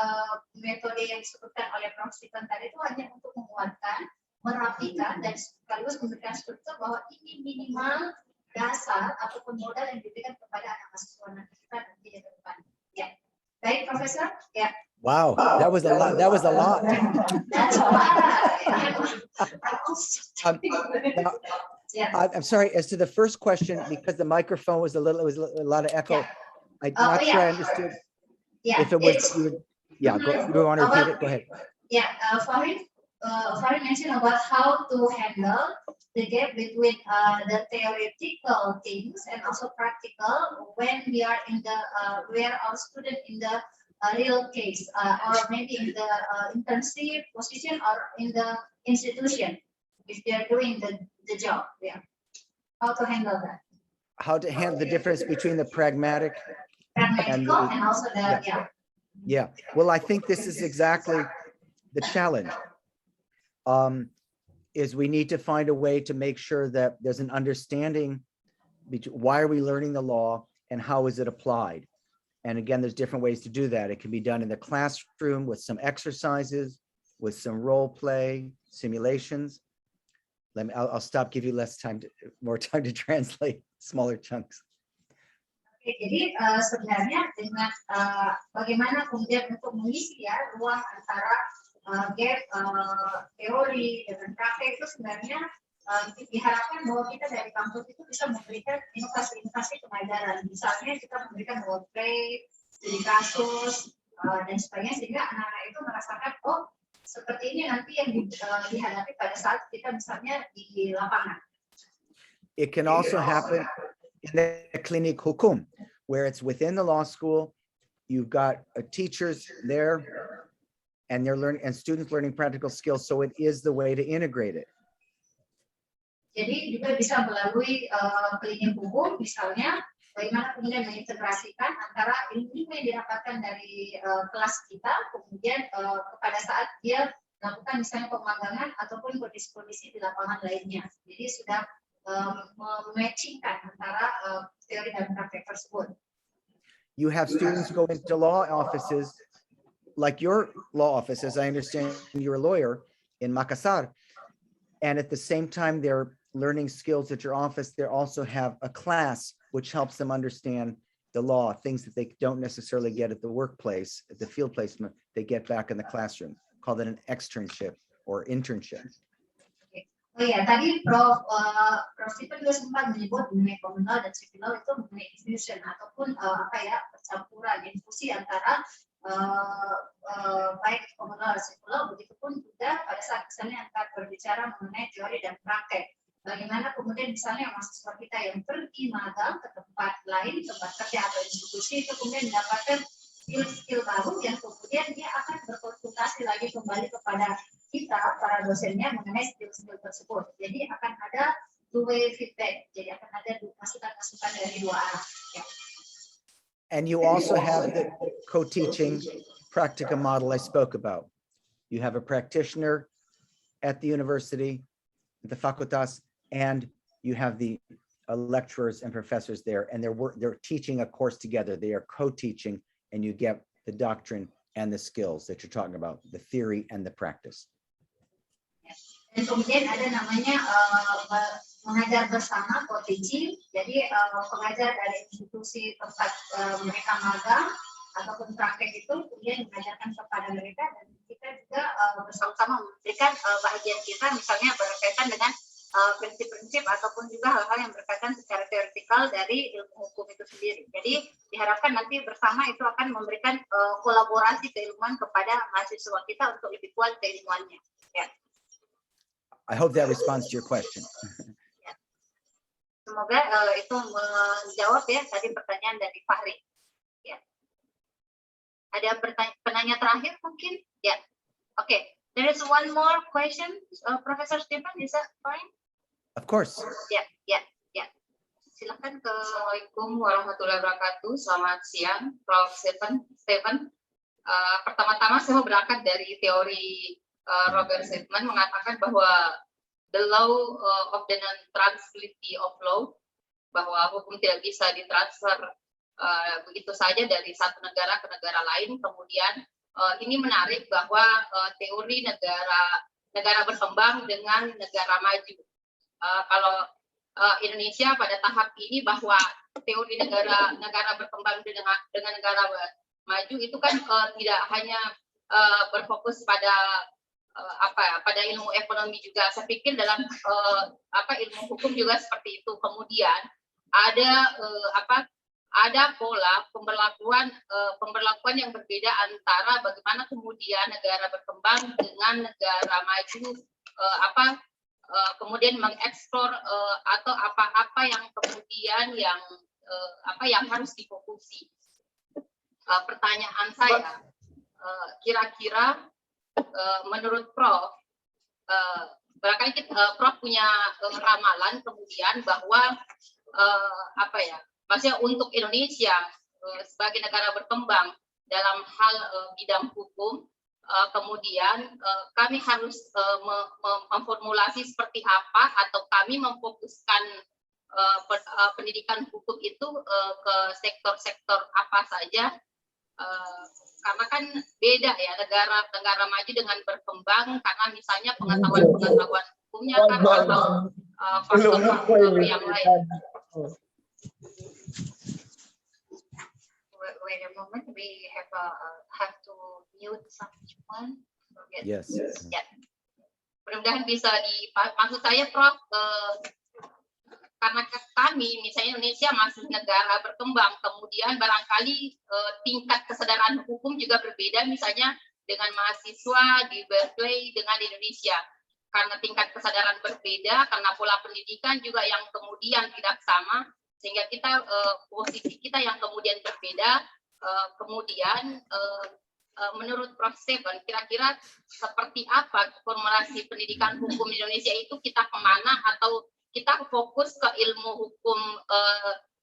metode yang disebutkan oleh Prof. Stephen tadi itu hanya untuk menguatkan, merapikan, dan sekaligus memberikan struktur bahwa ini minimal dasar ataupun modal yang diberikan kepada anak mahasiswa kita nanti ke depan. Ya, baik Profesor. Ya. Wow, that was a lot. That was a lot. That's a lot. Now, Yeah. I'm sorry, as to the first question, because the microphone was it was a lot of echo. I'm not sure I understood Yeah, if it was, it's- yeah, you want to repeat it? Go ahead. Yeah, Farid mentioned about how to handle the gap between the theoretical things and also practical when we are in the we are our student in the real case or maybe in the internship position or in the institution if they are doing the job. Yeah, how to handle that? How to handle the difference between the pragmatic. Pragmatical and also the yeah. Yeah, well, I think this is exactly the challenge. Is we need to find a way to make sure that there's an understanding between why are we learning the law and how is it applied. And again, there's different ways to do that. It can be done in the classroom with some exercises, with some role play, simulations. I'll stop, give you more time to translate smaller chunks. Oke, jadi sebenarnya dengan bagaimana kemudian untuk mengisi ya ruang antara gap teori dengan praktek itu sebenarnya diharapkan bahwa kita dari kampus itu bisa memberikan inovasi-inovasi pengajaran. Misalnya kita memberikan role play, studi kasus dan sebagainya sehingga anak-anak itu merasakan oh seperti ini nanti yang dihadapi pada saat kita misalnya di lapangan. It can also happen in the clinic hukum, where it's within the law school, you've got teachers there, and they're learning, and students learning practical skills. So it is the way to integrate it. Jadi juga bisa melalui klinik hukum, misalnya bagaimana kemudian mengintegrasikan antara ilmu yang didapatkan dari kelas kita, kemudian kepada saat dia melakukan misalnya pemagangan ataupun kondisi-kondisi di lapangan lainnya. Jadi sudah mematchingkan antara teori dan praktek tersebut. You have students go into law offices, like your law office, as I understand you're a lawyer in Makassar. And at the same time, they're learning skills at your office. They also have a class which helps them understand the law, things that they don't necessarily get at the workplace, at the field placement, they get back in the classroom. Call that an externship or internship. Oh iya, tadi Prof. Stephen juga sempat menyebut mengenai komunal dan sipil itu mengenai infusion ataupun percampuran infusi antara baik komunal dan sipil, begitupun juga pada saat misalnya akan berbicara mengenai teori dan praktek. Bagaimana kemudian misalnya mahasiswa kita yang pergi magang ke tempat lain, tempat kerja atau institusi itu kemudian mendapatkan skill baru yang kemudian dia akan berkonsultasi lagi kembali kepada kita para dosennya mengenai skill tersebut. Jadi akan ada two-way feedback. Jadi akan ada masukan-masukan dari dua arah. Ya. And you also have the co-teaching practicum model I spoke about. You have a practitioner at the university, the facultas, and you have the lecturers and professors there, and they're teaching a course together. They are co-teaching, and you get the doctrine and the skills that you're talking about, the theory and the practice. Dan kemudian ada namanya mengajar bersama co-teaching. Jadi pengajar dari institusi tempat mereka magang ataupun praktek itu kemudian mengajarkan kepada mereka dan kita juga bersama-sama memberikan bagian kita misalnya berkaitan dengan prinsip-prinsip ataupun juga hal-hal yang berkaitan secara teoretikal dari ilmu hukum itu sendiri. Jadi diharapkan nanti bersama itu akan memberikan kolaborasi keilmuan kepada mahasiswa kita untuk lebih kuat keilmuannya. Ya. I hope that responds to your question. Ya. Semoga itu menjawab ya tadi pertanyaan dari Fahri. Ya. Ada penanya terakhir mungkin? Ya. Oke. There is one more question, Professor Stephen, is that fine? Of course. Ya. Silakan ke. Assalamualaikum warahmatullahi wabarakatuh. Selamat siang, Prof. Stephen. Pertama-tama saya mau berangkat dari teori Robert Statement mengatakan bahwa the law of the non-transferability of law, bahwa hukum tidak bisa ditransfer begitu saja dari satu negara ke negara lain. Kemudian ini menarik bahwa teori negara berkembang dengan negara maju. Kalau Indonesia pada tahap ini bahwa teori negara berkembang dengan negara maju itu kan tidak hanya berfokus pada pada ilmu ekonomi juga. Saya pikir dalam ilmu hukum juga seperti itu. Kemudian ada pola pemberlakuan yang berbeda antara bagaimana kemudian negara berkembang dengan negara maju, kemudian mengeksplor atau apa yang kemudian yang harus difokusi. Pertanyaan saya, kira-kira menurut Prof, barangkali Prof punya ramalan kemudian bahwa maksudnya untuk Indonesia sebagai negara berkembang dalam hal bidang hukum, kemudian kami harus memformulasi seperti apa, atau kami memfokuskan pendidikan hukum itu ke sektor-sektor apa saja, karena kan beda ya negara maju dengan berkembang, karena misalnya pengetahuan hukumnya kan atau faktor yang lain. Wait a moment, we have to mute someone. Yes. Ya. Mudah-mudahan bisa maksud saya Prof, karena kami misalnya Indonesia masih negara berkembang, kemudian barangkali tingkat kesadaran hukum juga berbeda, misalnya dengan mahasiswa di Berkeley dengan di Indonesia, karena tingkat kesadaran berbeda, karena pola pendidikan juga yang kemudian tidak sama, sehingga kita posisi kita yang kemudian berbeda. Kemudian menurut Prof. Stephen, kira-kira seperti apa formulasi pendidikan hukum Indonesia itu, kita kemana, atau kita fokus ke ilmu hukum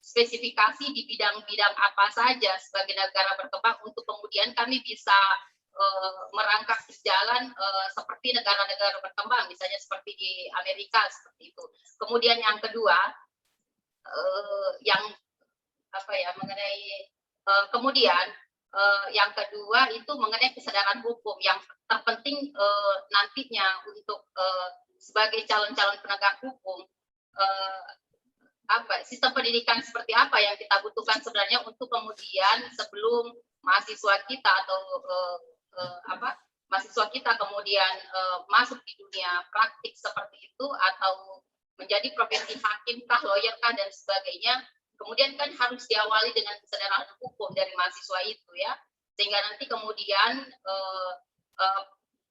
spesifikasi di bidang-bidang apa saja sebagai negara berkembang untuk kemudian kami bisa merangkak jalan seperti negara-negara berkembang, misalnya seperti di Amerika seperti itu. Kemudian yang kedua, yang kedua itu mengenai kesadaran hukum yang terpenting nantinya untuk sebagai calon-calon penegak hukum. Sistem pendidikan seperti apa yang kita butuhkan sebenarnya untuk kemudian sebelum mahasiswa kita atau mahasiswa kita kemudian masuk di dunia praktik seperti itu, atau menjadi profesi hakim kah, lawyer kah, dan sebagainya. Kemudian kan harus diawali dengan kesadaran hukum dari mahasiswa itu ya, sehingga nanti kemudian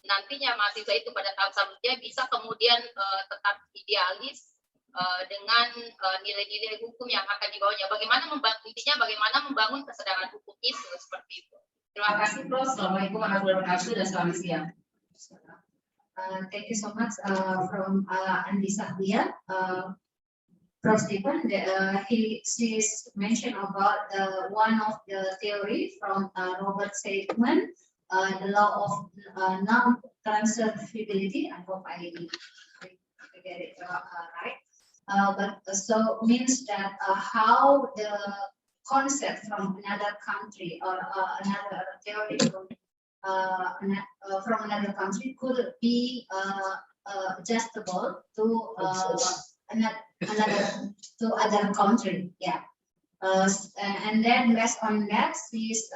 nantinya mahasiswa itu pada tahap selanjutnya bisa kemudian tetap idealis dengan nilai-nilai hukum yang akan dibawanya. Bagaimana membangun kesadaran hukum itu seperti itu. Terima kasih Prof. Assalamualaikum warahmatullahi wabarakatuh dan selamat siang. Thank you so much from Andi Sahdia. Prof. Stephen, she's mentioned about one of the theory from Robert Statement, the law of non-transferability. I hope I get it right. But so means that how the concept from another country or another theory from another country could be adjustable to other country, yeah. And then based on that, she's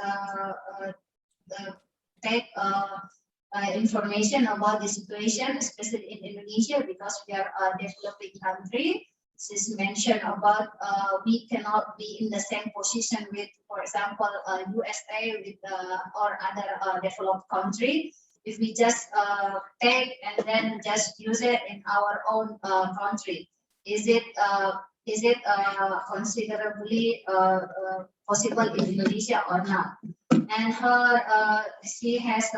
take information about the situation, especially in Indonesia, because we are a developing country. She's mentioned about we cannot be in the same position with, for example, USA with or other developed country. If we just take and then just use it in our own country, is it considerably possible in Indonesia or not? And she has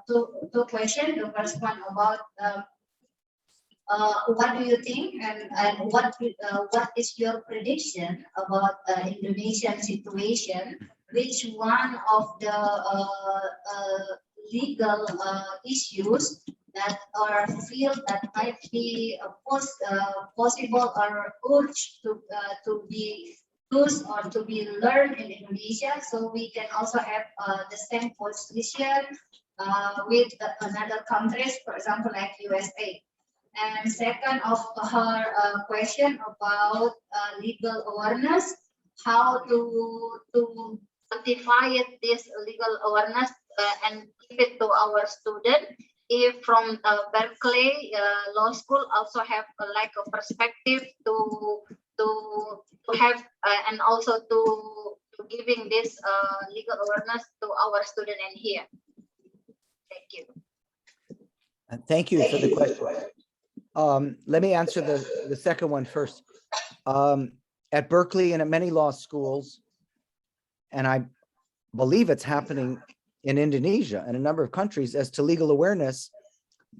two questions. The first one about what do you think, and what is your prediction about Indonesian situation? Which one of the legal issues that or field that might be possible or urged to be used or to be learned in Indonesia. So we can also have the same position with another countries, for example, like USA. And second of her question about legal awareness, how to quantify this legal awareness and give it to our student. If from Berkeley Law School also have like a perspective to have and also to giving this legal awareness to our student in here. Thank you. Thank you for the question. Let me answer the second one first. At Berkeley and at many law schools, and I believe it's happening in Indonesia and a number of countries, as to legal awareness,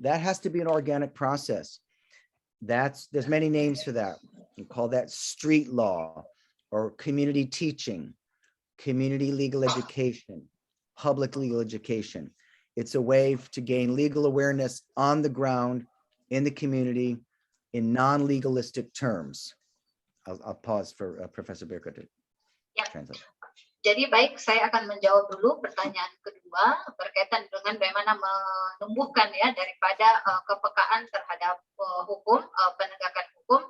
that has to be an organic process. There's many names for that. You call that street law or community teaching, community legal education, public legal education. It's a way to gain legal awareness on the ground, in the community, in non-legalistic terms. I'll pause for Professor Birka to translate. Jadi baik, saya akan menjawab dulu pertanyaan kedua berkaitan dengan bagaimana menumbuhkan ya daripada kepekaan terhadap hukum, penegakan hukum.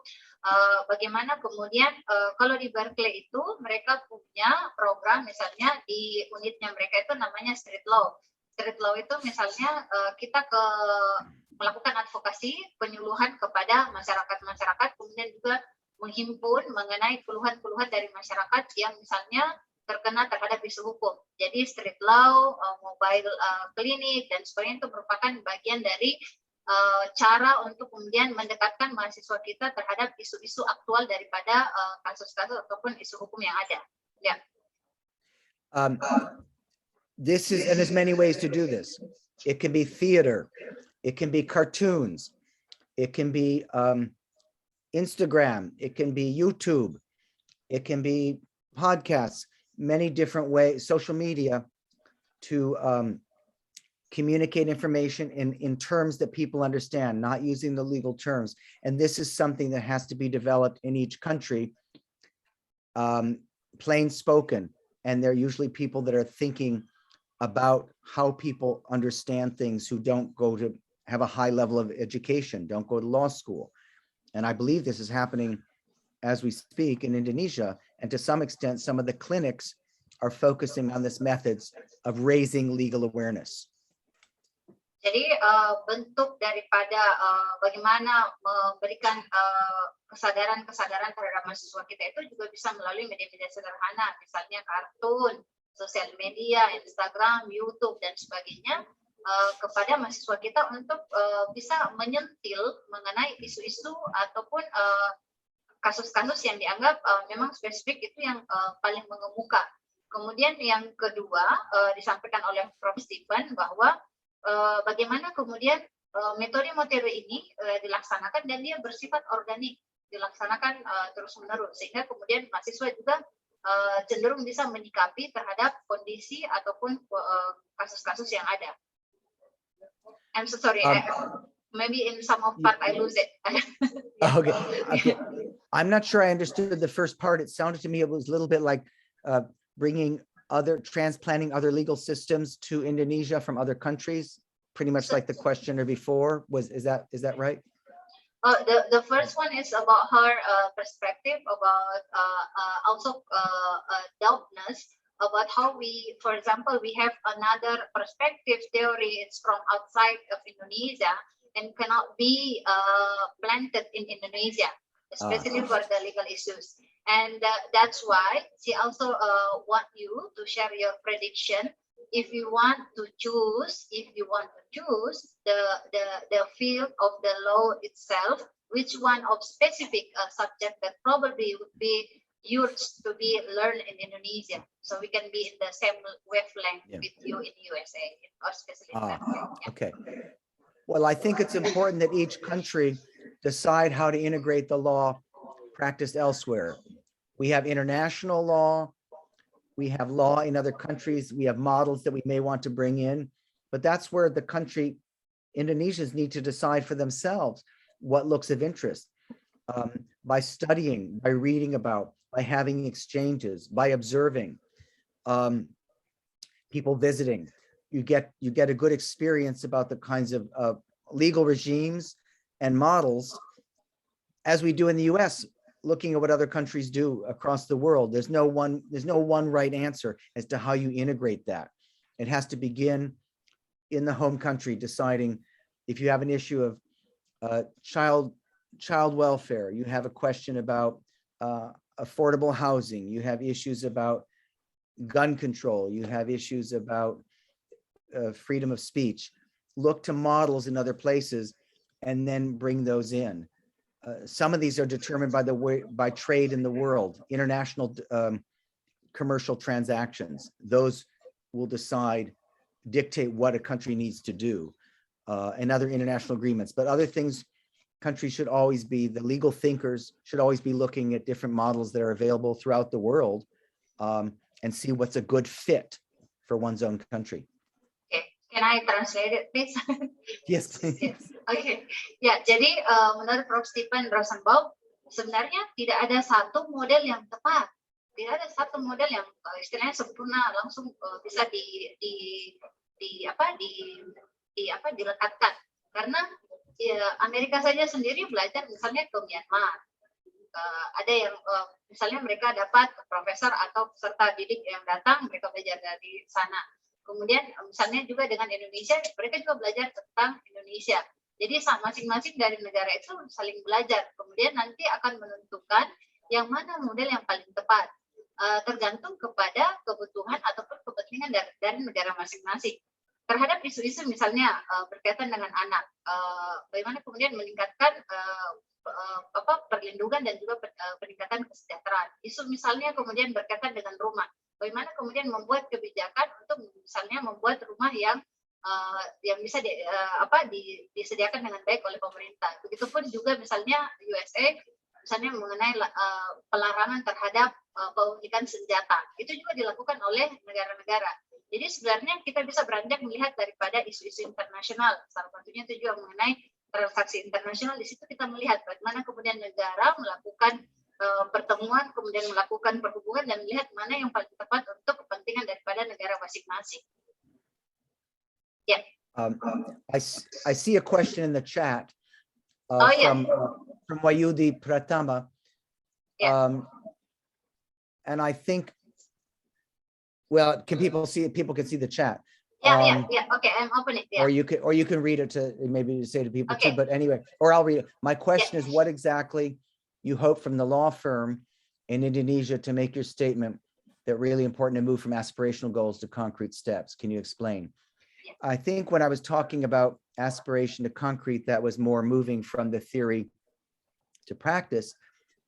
Bagaimana kemudian kalau di Berkeley itu mereka punya program misalnya di unitnya mereka itu namanya street law. Street law itu misalnya kita melakukan advokasi penyuluhan kepada masyarakat kemudian juga menghimpun mengenai keluhan-keluhan dari masyarakat yang misalnya terkena terhadap isu hukum. Jadi street law, mobile clinic dan sebagainya itu merupakan bagian dari cara untuk kemudian mendekatkan mahasiswa kita terhadap isu-isu aktual daripada kasus-kasus ataupun isu hukum yang ada. Ya. This is, and there's many ways to do this. It can be theater, it can be cartoons, it can be Instagram, it can be YouTube, it can be podcasts, many different ways, social media, to communicate information in terms that people understand, not using the legal terms. And this is something that has to be developed in each country, plain spoken. And they're usually people that are thinking about how people understand things who don't go to have a high level of education, don't go to law school. And I believe this is happening as we speak in Indonesia. And to some extent, some of the clinics are focusing on this methods of raising legal awareness. Jadi bentuk daripada bagaimana memberikan kesadaran terhadap mahasiswa kita itu juga bisa melalui media-media sederhana, misalnya kartun, sosial media, Instagram, YouTube dan sebagainya kepada mahasiswa kita untuk bisa menyentil mengenai isu-isu ataupun kasus-kasus yang dianggap memang spesifik itu yang paling mengemuka. Kemudian yang kedua disampaikan oleh Prof. Stephen bahwa bagaimana kemudian metode-metode ini dilaksanakan dan dia bersifat organik, dilaksanakan terus-menerus sehingga kemudian mahasiswa juga cenderung bisa menyikapi terhadap kondisi ataupun kasus-kasus yang ada. I'm so sorry, maybe in some of part I lose it. Okay. I'm not sure I understood the first part. It sounded to me it was a little bit like transplanting other legal systems to Indonesia from other countries, pretty much like the questioner before. Is that right? The first one is about her perspective about also doubtness about how we, for example, we have another perspective theory. It's from outside of Indonesia and cannot be planted in Indonesia, especially for the legal issues. And that's why she also want you to share your prediction. If you want to choose the field of the law itself, which one of specific subject that probably would be used to be learned in Indonesia, so we can be in the same wavelength with you in USA or especially. Okay. Well, I think it's important that each country decide how to integrate the law practiced elsewhere. We have international law, we have law in other countries, we have models that we may want to bring in, but that's where the country Indonesians need to decide for themselves what looks of interest, by studying, by reading about, by having exchanges, by observing, people visiting. You get a good experience about the kinds of legal regimes and models, as we do in the US, looking at what other countries do across the world. There's no one right answer as to how you integrate that. It has to begin in the home country, deciding if you have an issue of child welfare, you have a question about affordable housing, you have issues about gun control, you have issues about freedom of speech. Look to models in other places and then bring those in. Some of these are determined by trade in the world, international commercial transactions. Those will dictate what a country needs to do, and other international agreements. But other things, countries should always be, the legal thinkers should always be looking at different models that are available throughout the world, and see what's a good fit for one's own country. Okay, can I translate it, please? Yes, please. Yes. Oke, ya jadi menurut Prof. Stephen Rosenbaum sebenarnya tidak ada satu model yang tepat, tidak ada satu model yang istilahnya sempurna langsung bisa dilekatkan, karena ya, Amerika saja sendiri belajar misalnya ke Myanmar, ada yang misalnya mereka dapat profesor atau peserta didik yang datang, mereka belajar dari sana. Kemudian misalnya juga dengan Indonesia, mereka juga belajar tentang Indonesia. Jadi masing-masing dari negara itu saling belajar. Kemudian nanti akan menentukan yang mana model yang paling tepat, tergantung kepada kebutuhan ataupun kepentingan dari negara masing-masing. Terhadap isu-isu misalnya berkaitan dengan anak, bagaimana kemudian meningkatkan perlindungan dan juga peningkatan kesejahteraan. Isu misalnya kemudian berkaitan dengan rumah, bagaimana kemudian membuat kebijakan untuk misalnya membuat rumah yang bisa disediakan dengan baik oleh pemerintah. Begitupun juga misalnya USA, misalnya mengenai pelarangan terhadap pemilikan senjata, itu juga dilakukan oleh negara-negara. Jadi sebenarnya kita bisa beranjak melihat daripada isu-isu internasional, salah satunya itu juga mengenai transaksi internasional. Di situ kita melihat bagaimana kemudian negara melakukan pertemuan, kemudian melakukan perhubungan dan melihat mana yang paling tepat untuk kepentingan daripada negara masing-masing. Yeah. I see a question in the chat from Wayudi Pratama. Yeah. And I think, well, people can see the chat. Yeah. Okay, I'm opening. Yeah. Or you can read it to maybe say to people Okay. too. But anyway, or I'll read it. My question is, what exactly you hope from the law firm in Indonesia to make your statement that really important to move from aspirational goals to concrete steps? Can you explain? Yeah. I think when I was talking about aspiration to concrete, that was more moving from the theory to practice.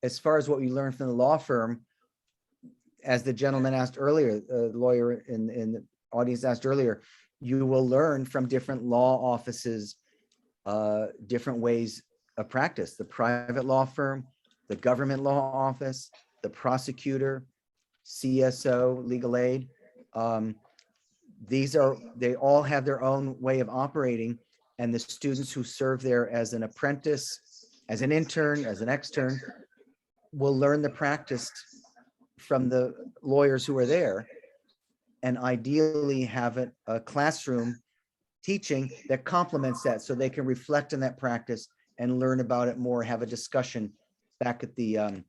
As far as what we learned from the law firm, as the gentleman asked earlier, the lawyer in the audience asked earlier, you will learn from different law offices, different ways of practice. The private law firm, the government law office, the prosecutor, CSO, legal aid. They all have their own way of operating, and the students who serve there as an apprentice, as an intern, as an extern, will learn the practice from the lawyers who are there, and ideally have a classroom teaching that complements that, so they can reflect on that practice and learn about it more, have a discussion back at the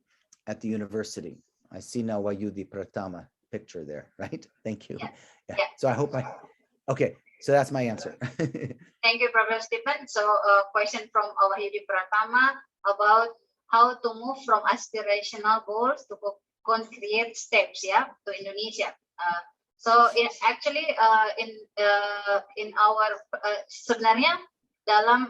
university. I see now Wayudi Pratama picture there, right? Thank you. Yeah. So I hope okay, so that's my answer. Thank you, Professor Stephen. So a question from Wayudi Pratama about how to move from aspirational goals to concrete steps, yeah, to Indonesia. So actually in our sebenarnya dalam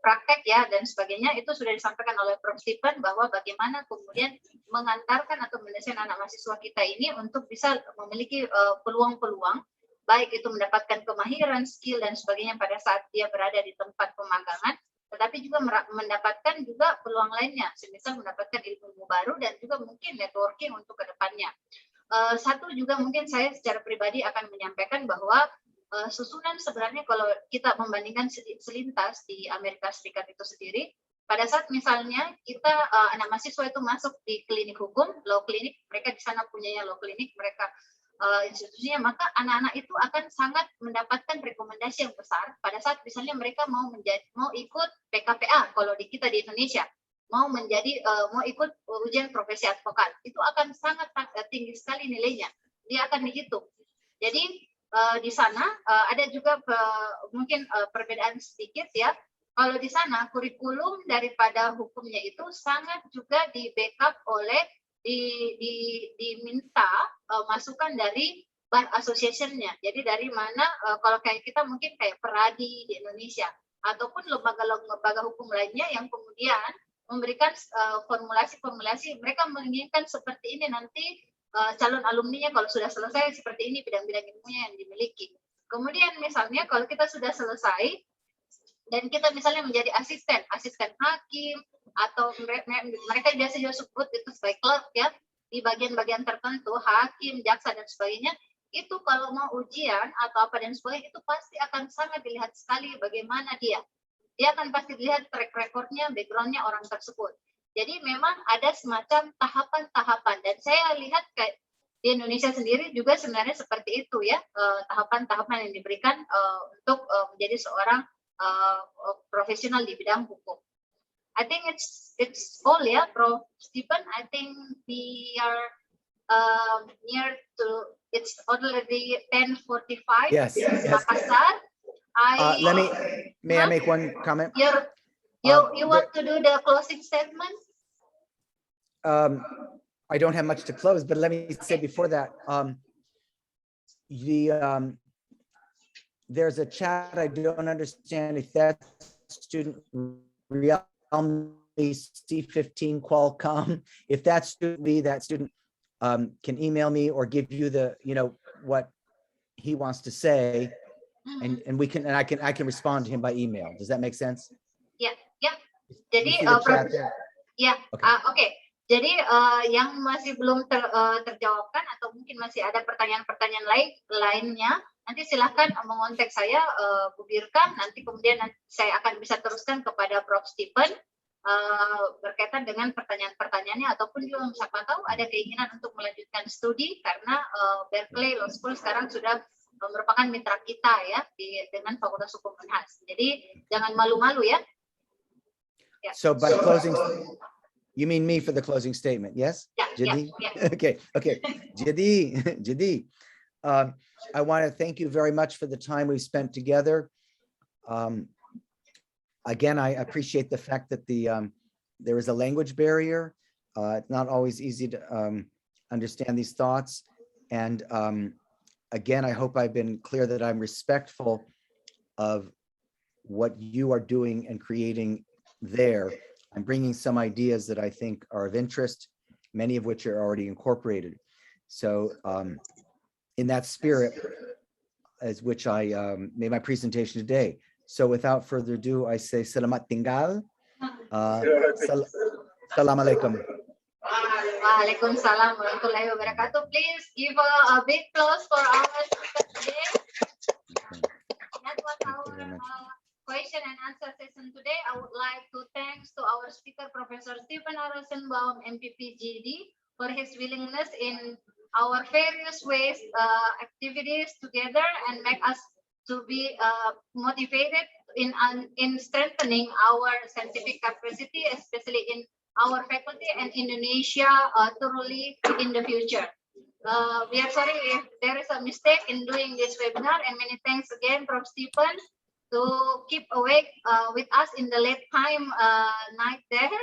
praktek ya dan sebagainya itu sudah disampaikan oleh Prof. Stephen bahwa bagaimana kemudian mengantarkan atau mendesain anak mahasiswa kita ini untuk bisa memiliki peluang-peluang, baik itu mendapatkan kemahiran, skill dan sebagainya pada saat dia berada di tempat pemagangan, tetapi juga mendapatkan juga peluang lainnya, semisal mendapatkan ilmu baru dan juga mungkin networking untuk kedepannya. Satu juga mungkin saya secara pribadi akan menyampaikan bahwa susunan sebenarnya kalau kita membandingkan selintas di Amerika Serikat itu sendiri, pada saat misalnya kita anak mahasiswa itu masuk di klinik hukum, law clinic, mereka di sana punyanya law clinic, mereka institusinya, maka anak-anak itu akan sangat mendapatkan rekomendasi yang besar pada saat misalnya mereka mau ikut PKPA kalau di kita di Indonesia, mau ikut ujian profesi advokat, itu akan sangat tinggi sekali nilainya, dia akan dihitung. Jadi di sana ada juga mungkin perbedaan sedikit ya. Kalau di sana kurikulum daripada hukumnya itu sangat juga di backup oleh diminta masukan dari bar association-nya. Jadi dari mana kalau kayak kita mungkin kayak Peradi di Indonesia ataupun lembaga hukum lainnya yang kemudian memberikan formulasi mereka menginginkan seperti ini nanti calon alumninya kalau sudah selesai seperti ini bidang-bidang ilmunya yang dimiliki. Kemudian misalnya kalau kita sudah selesai dan kita misalnya menjadi asisten hakim atau mereka biasa juga sebut itu sebagai clerk ya, di bagian-bagian tertentu hakim, jaksa dan sebagainya, itu kalau mau ujian atau apa dan sebagainya itu pasti akan sangat dilihat sekali bagaimana dia akan pasti dilihat track recordnya, backgroundnya orang tersebut. Jadi memang ada semacam tahapan-tahapan dan saya lihat kayak di Indonesia sendiri juga sebenarnya seperti itu ya, tahapan-tahapan yang diberikan untuk menjadi seorang profesional di bidang hukum. I think it's all ya, Prof. Stephen. I think we are near to, it's already 10:45. Yes. Makassar. May I make one comment? You want to do the closing statement? I don't have much to close, but let me say before that, there's a chat I don't understand if that's student C15 Qualcomm. If that's that student can email me or give you the what he wants to say, and I can respond to him by email. Does that make sense? Yeah. Jadi Okay. Oke. Jadi yang masih belum terjawabkan atau mungkin masih ada pertanyaan-pertanyaan lainnya, nanti silahkan mengontak saya, Bu Birkan, nanti kemudian saya akan bisa teruskan kepada Prof. Stephen berkaitan dengan pertanyaan-pertanyaannya, ataupun juga siapa tahu ada keinginan untuk melanjutkan studi karena Berkeley Law School sekarang sudah merupakan mitra kita ya dengan Fakultas Hukum Unhas. Jadi jangan malu-malu ya. So by closing, you mean me for the closing statement, yes? Yeah. Okay. Jadi, I want to thank you very much for the time we've spent together. Again, I appreciate the fact that there is a language barrier. It's not always easy to understand these thoughts. And again, I hope I've been clear that I'm respectful of what you are doing and creating there. I'm bringing some ideas that I think are of interest, many of which are already incorporated. So in that spirit, as which I made my presentation today. So without further ado, I say selamat tinggal. Assalamualaikum. Waalaikumsalam warahmatullahi wabarakatuh. Please give a big applause for our speaker today. That was our question and answer session today. I would like to thanks to our speaker, Professor Stephen Rosenbaum, MPPGD, for his willingness in our various ways activities together and make us to be motivated in strengthening our scientific capacity, especially in our faculty and Indonesia thoroughly in the future. We are sorry if there is a mistake in doing this webinar, and many thanks again, Prof. Stephen, to keep awake with us in the late time night there.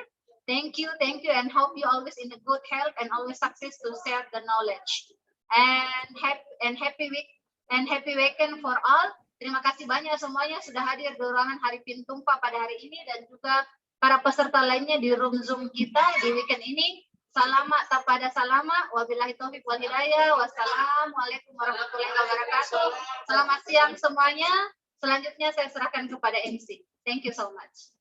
Thank you, and hope you always in a good health and always success to share the knowledge. And happy weekend for all. Terima kasih banyak semuanya sudah hadir di ruangan Hari Pintumpa pada hari ini, dan juga para peserta lainnya di room Zoom kita di weekend ini. Salamat tapada salama, wabillahi taufiq wal hidayah, wassalamualaikum warahmatullahi wabarakatuh. Selamat siang semuanya. Selanjutnya saya serahkan kepada MC. Thank you so much.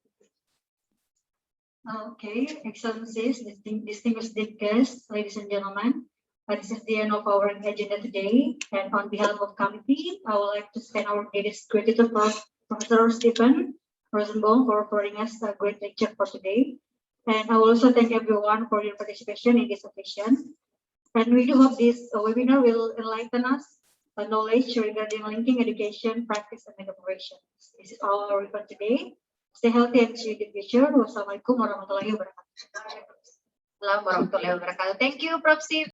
Okay, Excellencies, distinguished guests, ladies and gentlemen. This is the end of our agenda today, and on behalf of committee, I would like to extend our greatest gratitude for Professor Stephen Rosenbaum for providing us a great lecture for today. And I will also thank everyone for your participation in this occasion. And we do hope this webinar will enlighten us knowledge regarding linking education, practice, and operations. This is all our report today. Stay healthy and see you in the future. Wassalamualaikum warahmatullahi wabarakatuh. Assalamualaikum warahmatullahi wabarakatuh. Thank you, Prof. Steve.